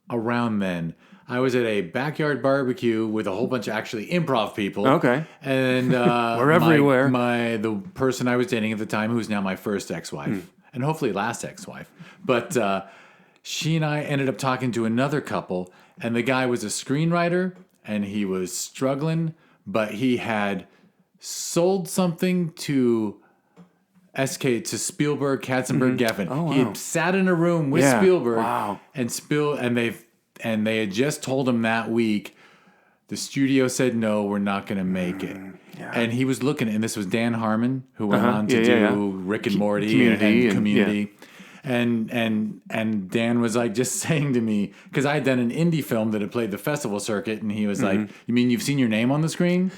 around then, I was at a backyard barbecue with a whole bunch of actually improv people. Okay. And we're everywhere. The person I was dating at the time, who's now my first ex-wife, and hopefully last ex-wife, but she and I ended up talking to another couple, and the guy was a screenwriter, and he was struggling, but he had sold something to Spielberg, Katzenberg, Geffen. Oh, wow. He had sat in a room with Spielberg, wow. and they had just told him that week, the studio said, no, we're not going to make it. Yeah. And he was looking, and this was Dan Harmon, who went on to do Rick and Morty and Community. And Dan was like just saying to me, because I had done an indie film that had played the festival circuit, and he was like, "You mean you've seen your name on the screen?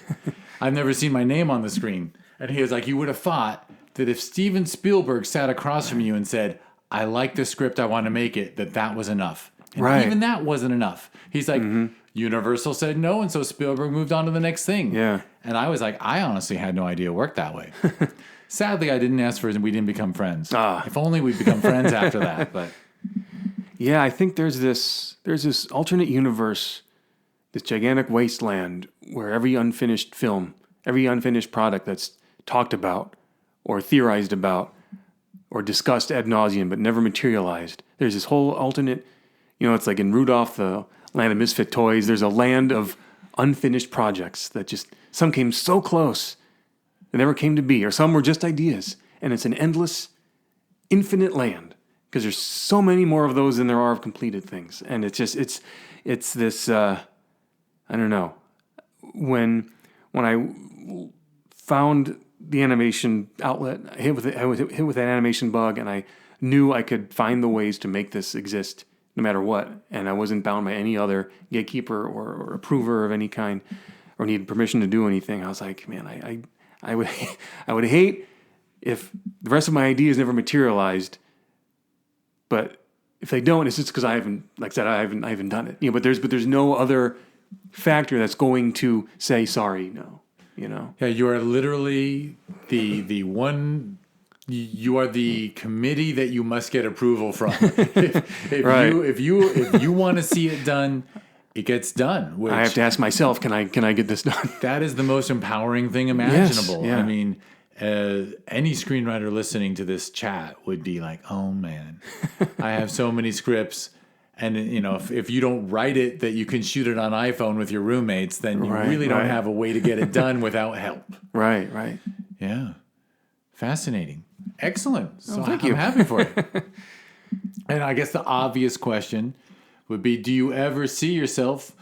I've never seen my name on the screen." And he was like, "You would have thought that if Steven Spielberg sat across from you and said, 'I like the script, I want to make it,' that was enough." And Right. even that wasn't enough. He's like, Universal said no, and so Spielberg moved on to the next thing. Yeah. And I was like, I honestly had no idea it worked that way. Sadly, I didn't ask for it, and we didn't become friends. If only we'd become friends after that. But Yeah, I think there's this alternate universe, this gigantic wasteland where every unfinished film, every unfinished product that's talked about or theorized about or discussed ad nauseum but never materialized. There's this whole alternate, it's like in Rudolph, the Land of Misfit Toys, there's a land of unfinished projects that just, some came so close that never came to be, or some were just ideas. And it's an endless, infinite land because there's so many more of those than there are of completed things. And it's just, it's this, I don't know. When I found the animation outlet, I was hit with that animation bug, and I knew I could find the ways to make this exist no matter what, and I wasn't bound by any other gatekeeper or approver of any kind, or needed permission to do anything. I was like, man, I would hate if the rest of my ideas never materialized, but if they don't, it's just because I haven't, like I said, I haven't done it. But there's no other factor that's going to say sorry, no. yeah, you are literally the one. You are the committee that you must get approval from. If Right. you want to see it done, it gets done. Which I have to ask myself, can I get this done? that is the most empowering thing imaginable. yeah. I mean, any screenwriter listening to this chat would be like, "Oh man, I have so many scripts." And if you don't write it that you can shoot it on iPhone with your roommates, then you really don't have a way to get it done without help. Right. Yeah. Fascinating. Excellent. So thank I'm you. happy for you. And I guess the obvious question would be, do you ever see yourself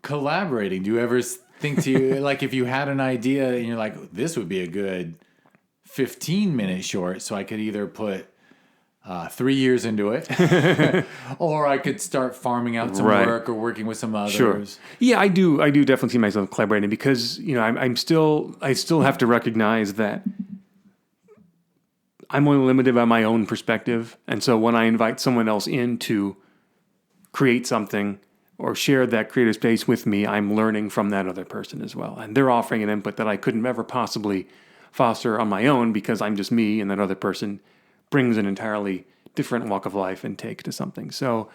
collaborating? Do you ever think to you, like if you had an idea and you're like, this would be a good 15-minute short, so I could either put 3 years into it, or I could start farming out some work or working with some others. Sure. Yeah, I do definitely see myself collaborating because, I still have to recognize that I'm only limited by my own perspective. And so when I invite someone else in to create something or share that creative space with me, I'm learning from that other person as well. And they're offering an input that I couldn't ever possibly foster on my own because I'm just me, and that other person brings an entirely different walk of life and take to something. So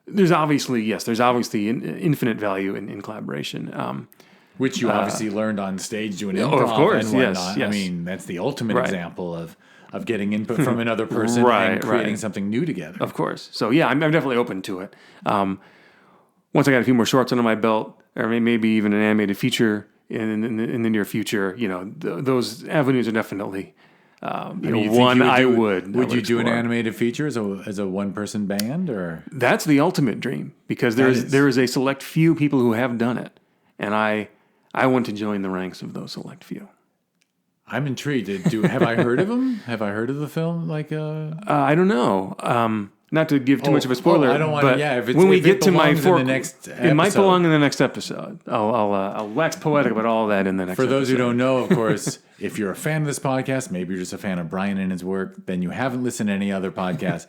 there's obviously infinite value in collaboration. Which you obviously learned on stage doing improv of course, and whatnot. yes. I mean, that's the ultimate Right. example of getting input from another person and creating something new together. Of course. So yeah, I'm definitely open to it. Once I got a few more shorts under my belt, or maybe even an animated feature in the near future, those avenues are definitely one I would. Would you do an animated feature as a one-person band, or? That's the ultimate dream because there is a select few people who have done it, and I want to join the ranks of those select few. I'm intrigued. Have I heard of them? Have I heard of the film? I don't know. Not to give too much of a spoiler. I don't want to. Yeah, when we get to my next episode. it might belong in the next episode. I'll wax poetic about all of that in the next. For those who don't know, of course, if you're a fan of this podcast, maybe you're just a fan of Brian and his work, then you haven't listened to any other podcast.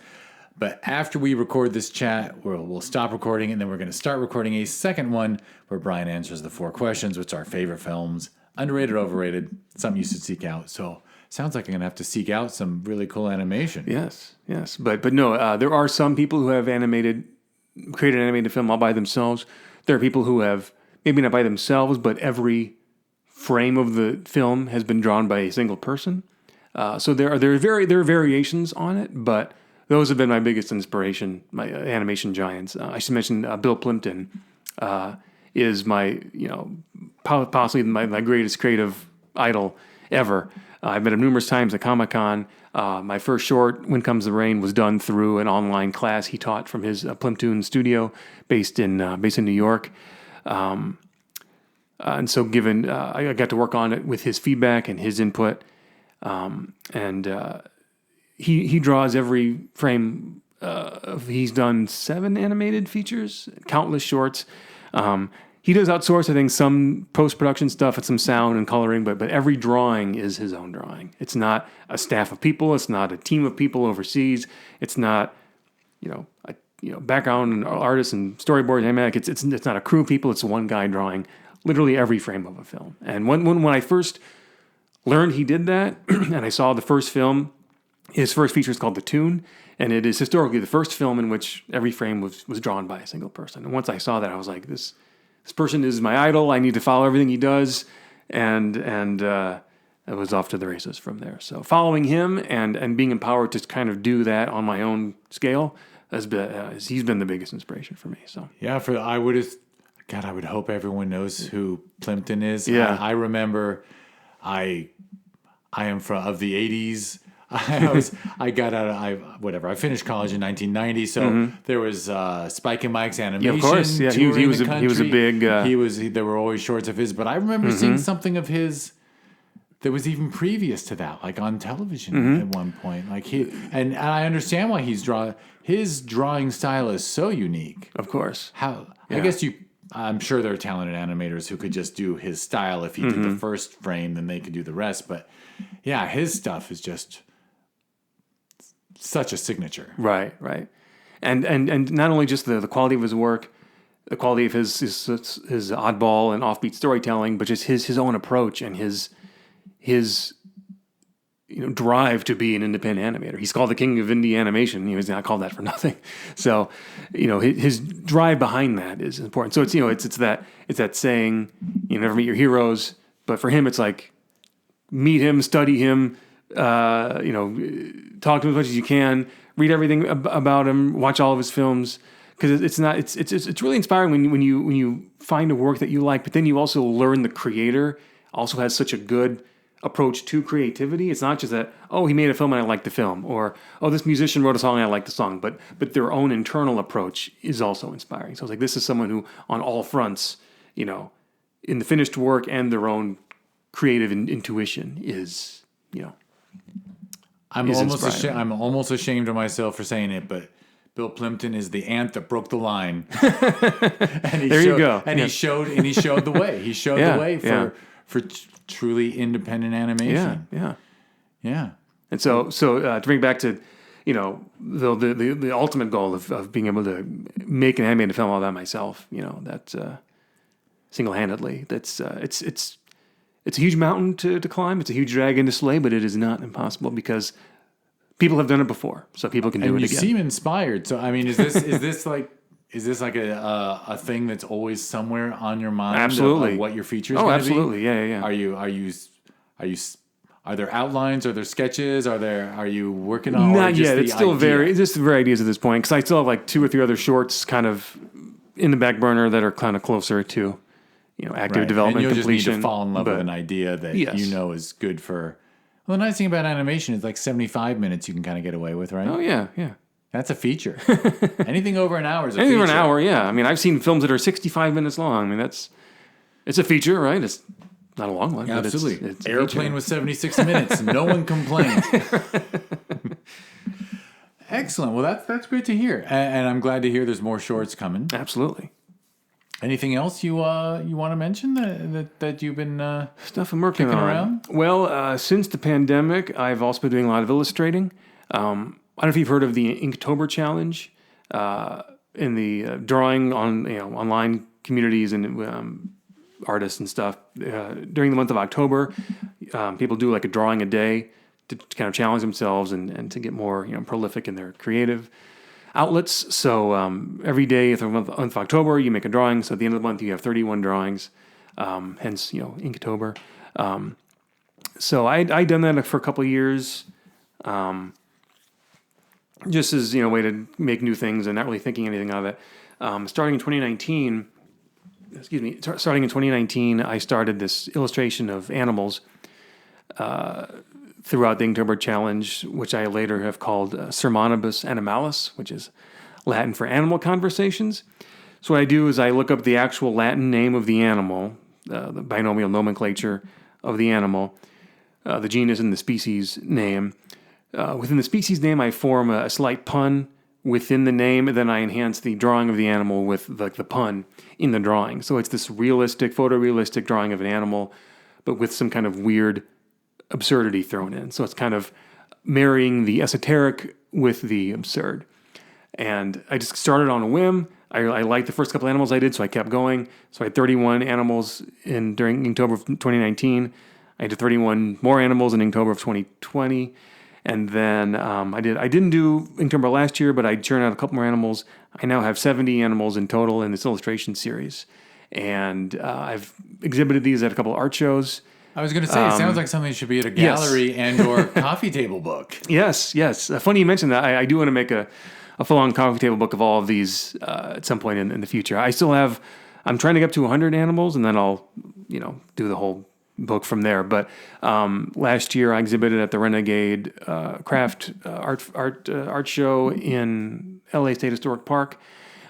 But after we record this chat, we'll stop recording, and then we're going to start recording a second one where Brian answers the 4 questions, which are favorite films, underrated, overrated, something you should seek out. So sounds like I'm going to have to seek out some really cool animation. Yes. But no, there are some people who have created an animated film all by themselves. There are people who have, maybe not by themselves, but every frame of the film has been drawn by a single person. So there are variations on it, but those have been my biggest inspiration, my animation giants. I should mention Bill Plimpton is my, possibly my greatest creative idol ever. I've met him numerous times at Comic-Con. My first short, When Comes the Rain, was done through an online class he taught from his Plimpton studio based in New York. And so I got to work on it with his feedback and his input. And he draws every frame. He's done 7 animated features, countless shorts. He does outsource, I think, some post-production stuff and some sound and coloring, but every drawing is his own drawing. It's not a staff of people. It's not a team of people overseas. It's not, background artists and storyboards. It's not a crew of people. It's one guy drawing literally every frame of a film. And when I first learned he did that, and I saw the first film, his first feature is called The Tune, and it is historically the first film in which every frame was drawn by a single person. And once I saw that, I was like, this person is my idol. I need to follow everything he does, and it was off to the races from there. So following him and being empowered to kind of do that on my own scale he's been the biggest inspiration for me. So yeah, I would hope everyone knows who Plimpton is. Yeah, I remember, I am of the '80s. I finished college in 1990, so there was Spike and Mike's animation. Yeah, of course. Yeah, he was a big. There were always shorts of his, but I remember seeing something of his that was even previous to that, like on television at one point. Like and I understand why his drawing style is so unique. Of course. I'm sure there are talented animators who could just do his style. If he did the first frame, then they could do the rest. But yeah, his stuff is just such a signature. Right. And not only just the quality of his work, the quality of his oddball and offbeat storytelling, but just his own approach and his drive to be an independent animator. He's called the king of indie animation. He was not called that for nothing. So, his drive behind that is important. So it's that saying, never meet your heroes. But for him, it's like meet him, study him, talk to him as much as you can, read everything about him, watch all of his films. Because it's really inspiring when you find a work that you like, but then you also learn the creator also has such a good approach to creativity. It's not just that, he made a film and I like the film, or this musician wrote a song and I like the song, but their own internal approach is also inspiring. So it's like, this is someone who on all fronts, in the finished work and their own creative intuition is, I'm almost ashamed of myself for saying it, but Bill Plimpton is the ant that broke the line. And you go. And he showed the way. He showed the way for truly independent animation. Yeah. And so to bring back to, the ultimate goal of being able to make an animated film all by myself, that single-handedly, it's a huge mountain to climb. It's a huge dragon to slay, but it is not impossible because people have done it before, so people can do it again. You seem inspired. So, I mean, is this like a thing that's always somewhere on your mind? Absolutely. Of what your features? Oh, absolutely. Yeah. Are there outlines? Are there sketches? Are you working on? Not yet. It's still just the very ideas at this point because I still have like 2 or 3 other shorts kind of in the back burner that are kind of closer to active development, and you'll completion. Just need to fall in love with an idea that is good for. Well, the nice thing about animation is like 75 minutes you can kind of get away with, right? Oh yeah. That's a feature. Anything over an hour is a feature. Anything over an hour, yeah. I mean, I've seen films that are 65 minutes long. I mean, it's a feature, right? It's not a long one. Yeah, but absolutely. It's Airplane was 76 minutes. No one complained. Excellent. Well, that's great to hear, and I'm glad to hear there's more shorts coming. Absolutely. Anything else you want to mention that you've been stuff I'm working on around? Well, since the pandemic, I've also been doing a lot of illustrating. I don't know if you've heard of the Inktober challenge in the drawing on online communities and artists and stuff. During the month of October, people do like a drawing a day to kind of challenge themselves and to get more prolific in their creative outlets. So every day of the month of October, you make a drawing. So at the end of the month, you have 31 drawings. Hence, Inktober. So I'd done that for a couple of years, just as a way to make new things and not really thinking anything of it. Starting in 2019, I started this illustration of animals throughout the Inktober challenge, which I later have called Sermonibus Animalis, which is Latin for animal conversations. So what I do is I look up the actual Latin name of the animal, the binomial nomenclature of the animal, the genus and the species name, within the species name, I form a slight pun within the name, and then I enhance the drawing of the animal with the pun in the drawing. So it's this realistic, photorealistic drawing of an animal, but with some kind of weird absurdity thrown in. So it's kind of marrying the esoteric with the absurd. And I just started on a whim. I liked the first couple animals I did, so I kept going. So I had 31 animals during October of 2019. I did 31 more animals in October of 2020. And then I didn't do October last year, but I churned out a couple more animals. I now have 70 animals in total in this illustration series. And I've exhibited these at a couple of art shows. I was going to say, it sounds like something that should be at a gallery and or coffee table book. Yes. Funny you mentioned that. I do want to make a full-on coffee table book of all of these at some point in the future. I'm trying to get up to 100 animals, and then I'll, do the whole book from there. But last year I exhibited at the Renegade Craft Art Show in LA State Historic Park,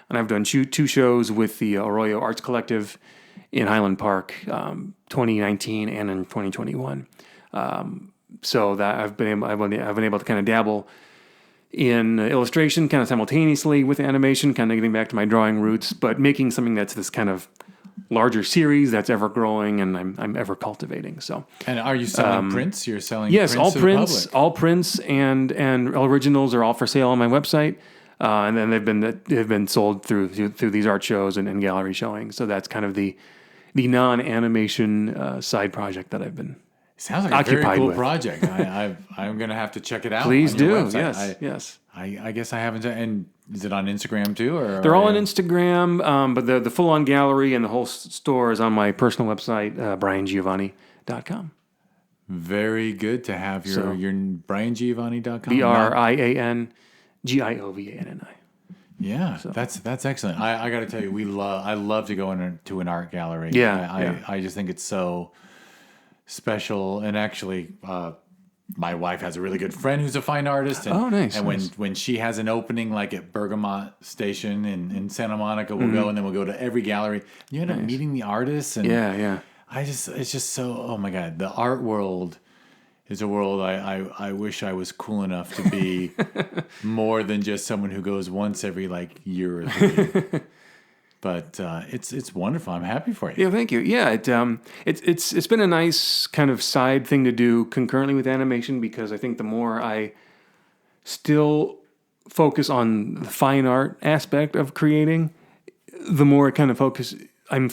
and I've done two shows with the Arroyo Arts Collective in Highland Park, 2019 and in 2021. So that I've been able to kind of dabble in illustration kind of simultaneously with animation, kind of getting back to my drawing roots, but making something that's this kind of larger series that's ever growing and I'm ever cultivating. So, and are you selling prints? You're selling yes, prints all prints and originals are all for sale on my website, and then they've been sold through these art shows and gallery showings. So that's kind of the non-animation side project that I've been. Sounds like a very cool project. I'm going to have to check it out. Please on do. your website. Yes. I guess I haven't. And is it on Instagram too? Or they're all on Instagram, but the full-on gallery and the whole store is on my personal website, briangiovanni.com. Very good to have your briangiovanni.com. BRIANGIOVANNI. Yeah, so. That's excellent. I got to tell you, I love to go into an art gallery. I just think it's so special. And actually, my wife has a really good friend who's a fine artist. And, nice. And when she has an opening, like at Bergamot Station in Santa Monica, we'll go, and then we'll go to every gallery. You end up meeting the artists. And it's just so, oh my God, the art world is a world I wish I was cool enough to be more than just someone who goes once every year or three. But it's wonderful. I'm happy for you. Yeah, thank you. Yeah, it's been a nice kind of side thing to do concurrently with animation, because I think the more I still focus on the fine art aspect of creating, the more I kind of I'm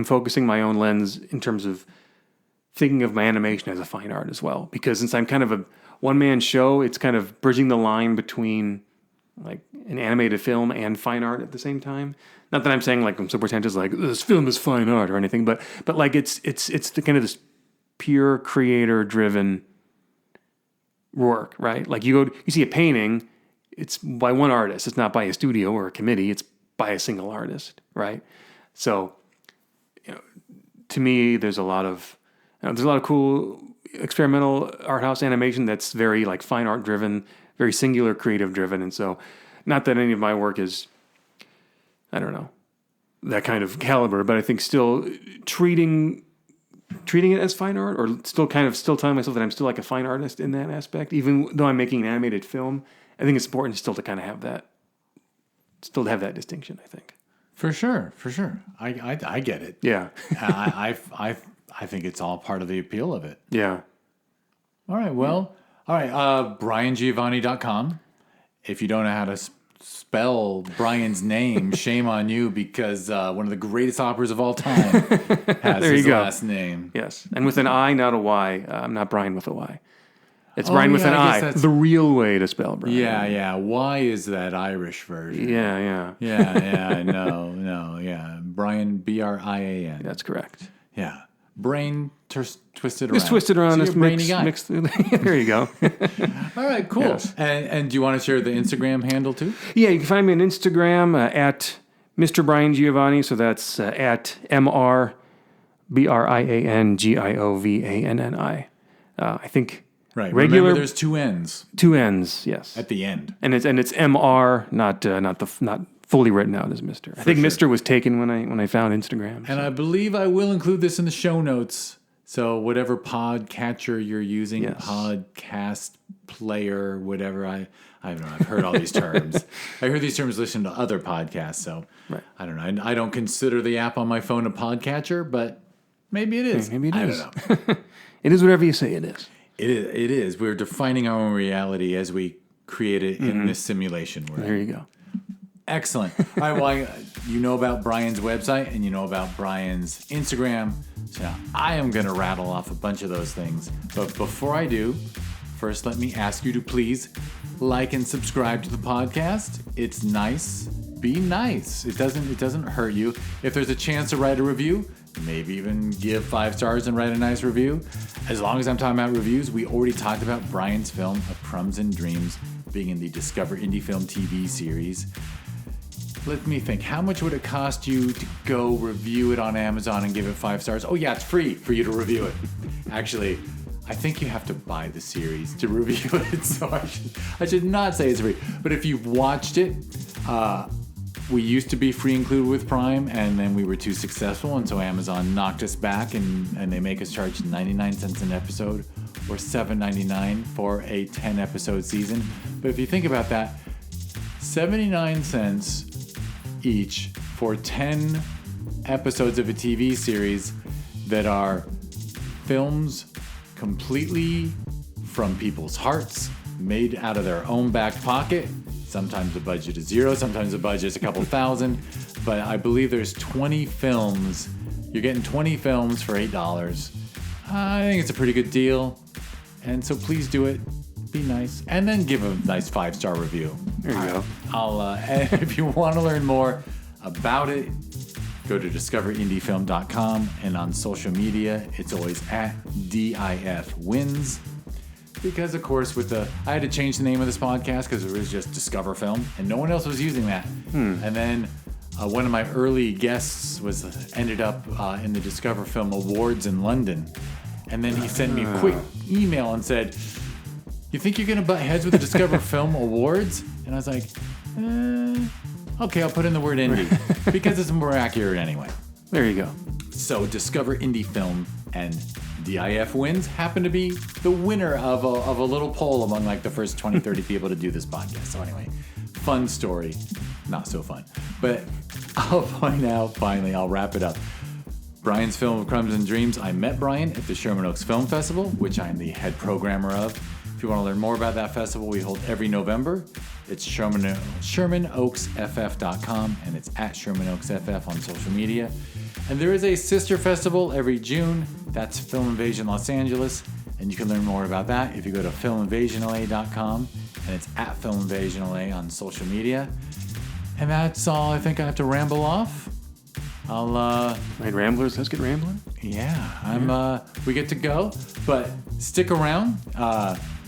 focusing my own lens in terms of thinking of my animation as a fine art as well. Because since I'm kind of a one-man show, it's kind of bridging the line between an animated film and fine art at the same time. Not that I'm saying I'm so pretentious, this film is fine art or anything, but it's the kind of this pure creator-driven work, right? You see a painting, it's by one artist. It's not by a studio or a committee. It's by a single artist, right? So, to me, there's a lot of cool experimental art house animation that's very fine art driven, very singular creative driven, and so, not that any of my work is, I don't know, that kind of caliber, but I think still treating it as fine art, or still telling myself that I'm still a fine artist in that aspect, even though I'm making an animated film. I think it's important still to kind of have that distinction, I think. For sure. I get it. Yeah. I think it's all part of the appeal of it. Yeah. All right. Well, briangiovanni.com. If you don't know how to spell Brian's name, shame on you, because one of the greatest operas of all time has his last name. Yes. And with an I, not a Y. I'm not Brian with a Y. It's Brian with an I. The real way to spell Brian. Yeah. Y is that Irish version. Yeah. No. Brian, Brian. That's correct. Yeah. Brain twisted around. It's twisted around. So you're a brainy guy. There you go. All right, cool. Yes. And do you want to share the Instagram handle too? Yeah, you can find me on Instagram at Mr. Brian Giovanni. So that's at MRBRIANGIOVANNI. I think. Right. Regular. Remember, there's two N's. Two N's. Yes. At the end. And it's MR, not fully written out as Mr. I think Mr. was taken when I found Instagram. And I believe I will include this in the show notes, So whatever podcatcher you're using, Yes. podcast player, whatever, I don't know. I've heard all these terms. I heard these terms listening to other podcasts. So Right. I don't know. I don't consider the app on my phone a podcatcher, but maybe it is. Maybe it is. I don't know. It is whatever you say it is. It is. We're defining our own reality as we create it in this simulation. There you go. Excellent. All right, well, you know about Brian's website and you know about Brian's Instagram. So now I am going to rattle off a bunch of those things. But before I do, first let me ask you to please like and subscribe to the podcast. It's nice. Be nice. It doesn't hurt you. If there's a chance to write a review, maybe even give 5 stars and write a nice review. As long as I'm talking about reviews, we already talked about Brian's film of Crumbs and Dreams being in the Discover Indie Film TV series. Let me think. How much would it cost you to go review it on Amazon and give it 5 stars? Oh yeah, it's free for you to review it. Actually, I think you have to buy the series to review it, so I should not say it's free. But if you've watched it, we used to be free included with Prime, and then we were too successful, and so Amazon knocked us back, and they make us charge 99 cents an episode or $7.99 for a 10-episode season. But if you think about that, 79 cents each for 10 episodes of a TV series that are films completely from people's hearts, made out of their own back pocket. Sometimes the budget is zero, sometimes the budget is a couple thousand, but I believe there's 20 films. You're getting 20 films for $8. I think it's a pretty good deal, and so please do it. Be nice, and then give a nice 5-star review. There you go. And if you want to learn more about it, go to discoverindiefilm.com, and on social media, it's always at DIFWins. Because, of course, I had to change the name of this podcast because it was just Discover Film, and no one else was using that. And then one of my early guests ended up in the Discover Film Awards in London, and then he sent me a quick email and said, "You think you're going to butt heads with the Discover Film Awards?" And I was like, okay, I'll put in the word indie because it's more accurate anyway. There you go. So Discover Indie Film and DIF Wins happen to be the winner of a little poll among like the first 20, 30 people to do this podcast. So anyway, fun story. Not so fun. But I'll point out, finally, I'll wrap it up. Brian's film of Crumbs and Dreams. I met Brian at the Sherman Oaks Film Festival, which I'm the head programmer of. If you want to learn more about that festival, we hold every November. It's ShermanOaksFF.com, and it's at ShermanOaksFF on social media. And there is a sister festival every June. That's Film Invasion Los Angeles, and you can learn more about that if you go to FilmInvasionLA.com, and it's at FilmInvasionLA on social media. And that's all I think I have to ramble off. Right, Ramblers, let's get rambling. Yeah, we get to go, but stick around.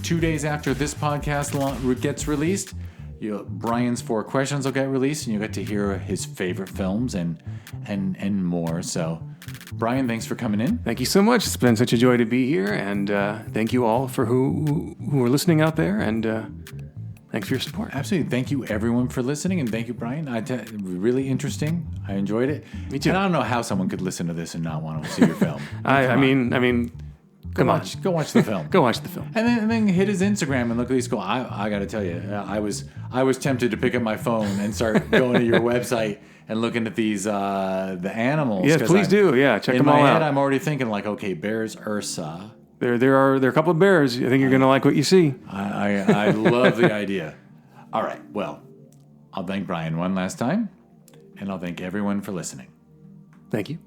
2 days after this podcast gets released, Brian's 4 questions will get released, and you'll get to hear his favorite films and more. So, Brian, thanks for coming in. Thank you so much. It's been such a joy to be here, and thank you all for who are listening out there, and thanks for your support. Absolutely. Thank you, everyone, for listening, and thank you, Brian. Really interesting. I enjoyed it. Me too. And I don't know how someone could listen to this and not want to see your film. I mean, Go watch the film. Go watch the film. And then hit his Instagram and look at these cool. I got to tell you, I was tempted to pick up my phone and start going to your website and looking at these the animals. Yes, please do. Yeah, check them all out. In my head, I'm already thinking like, okay, bears, Ursa. There are a couple of bears. I think you're gonna like what you see. I love the idea. All right, well, I'll thank Brian one last time, and I'll thank everyone for listening. Thank you.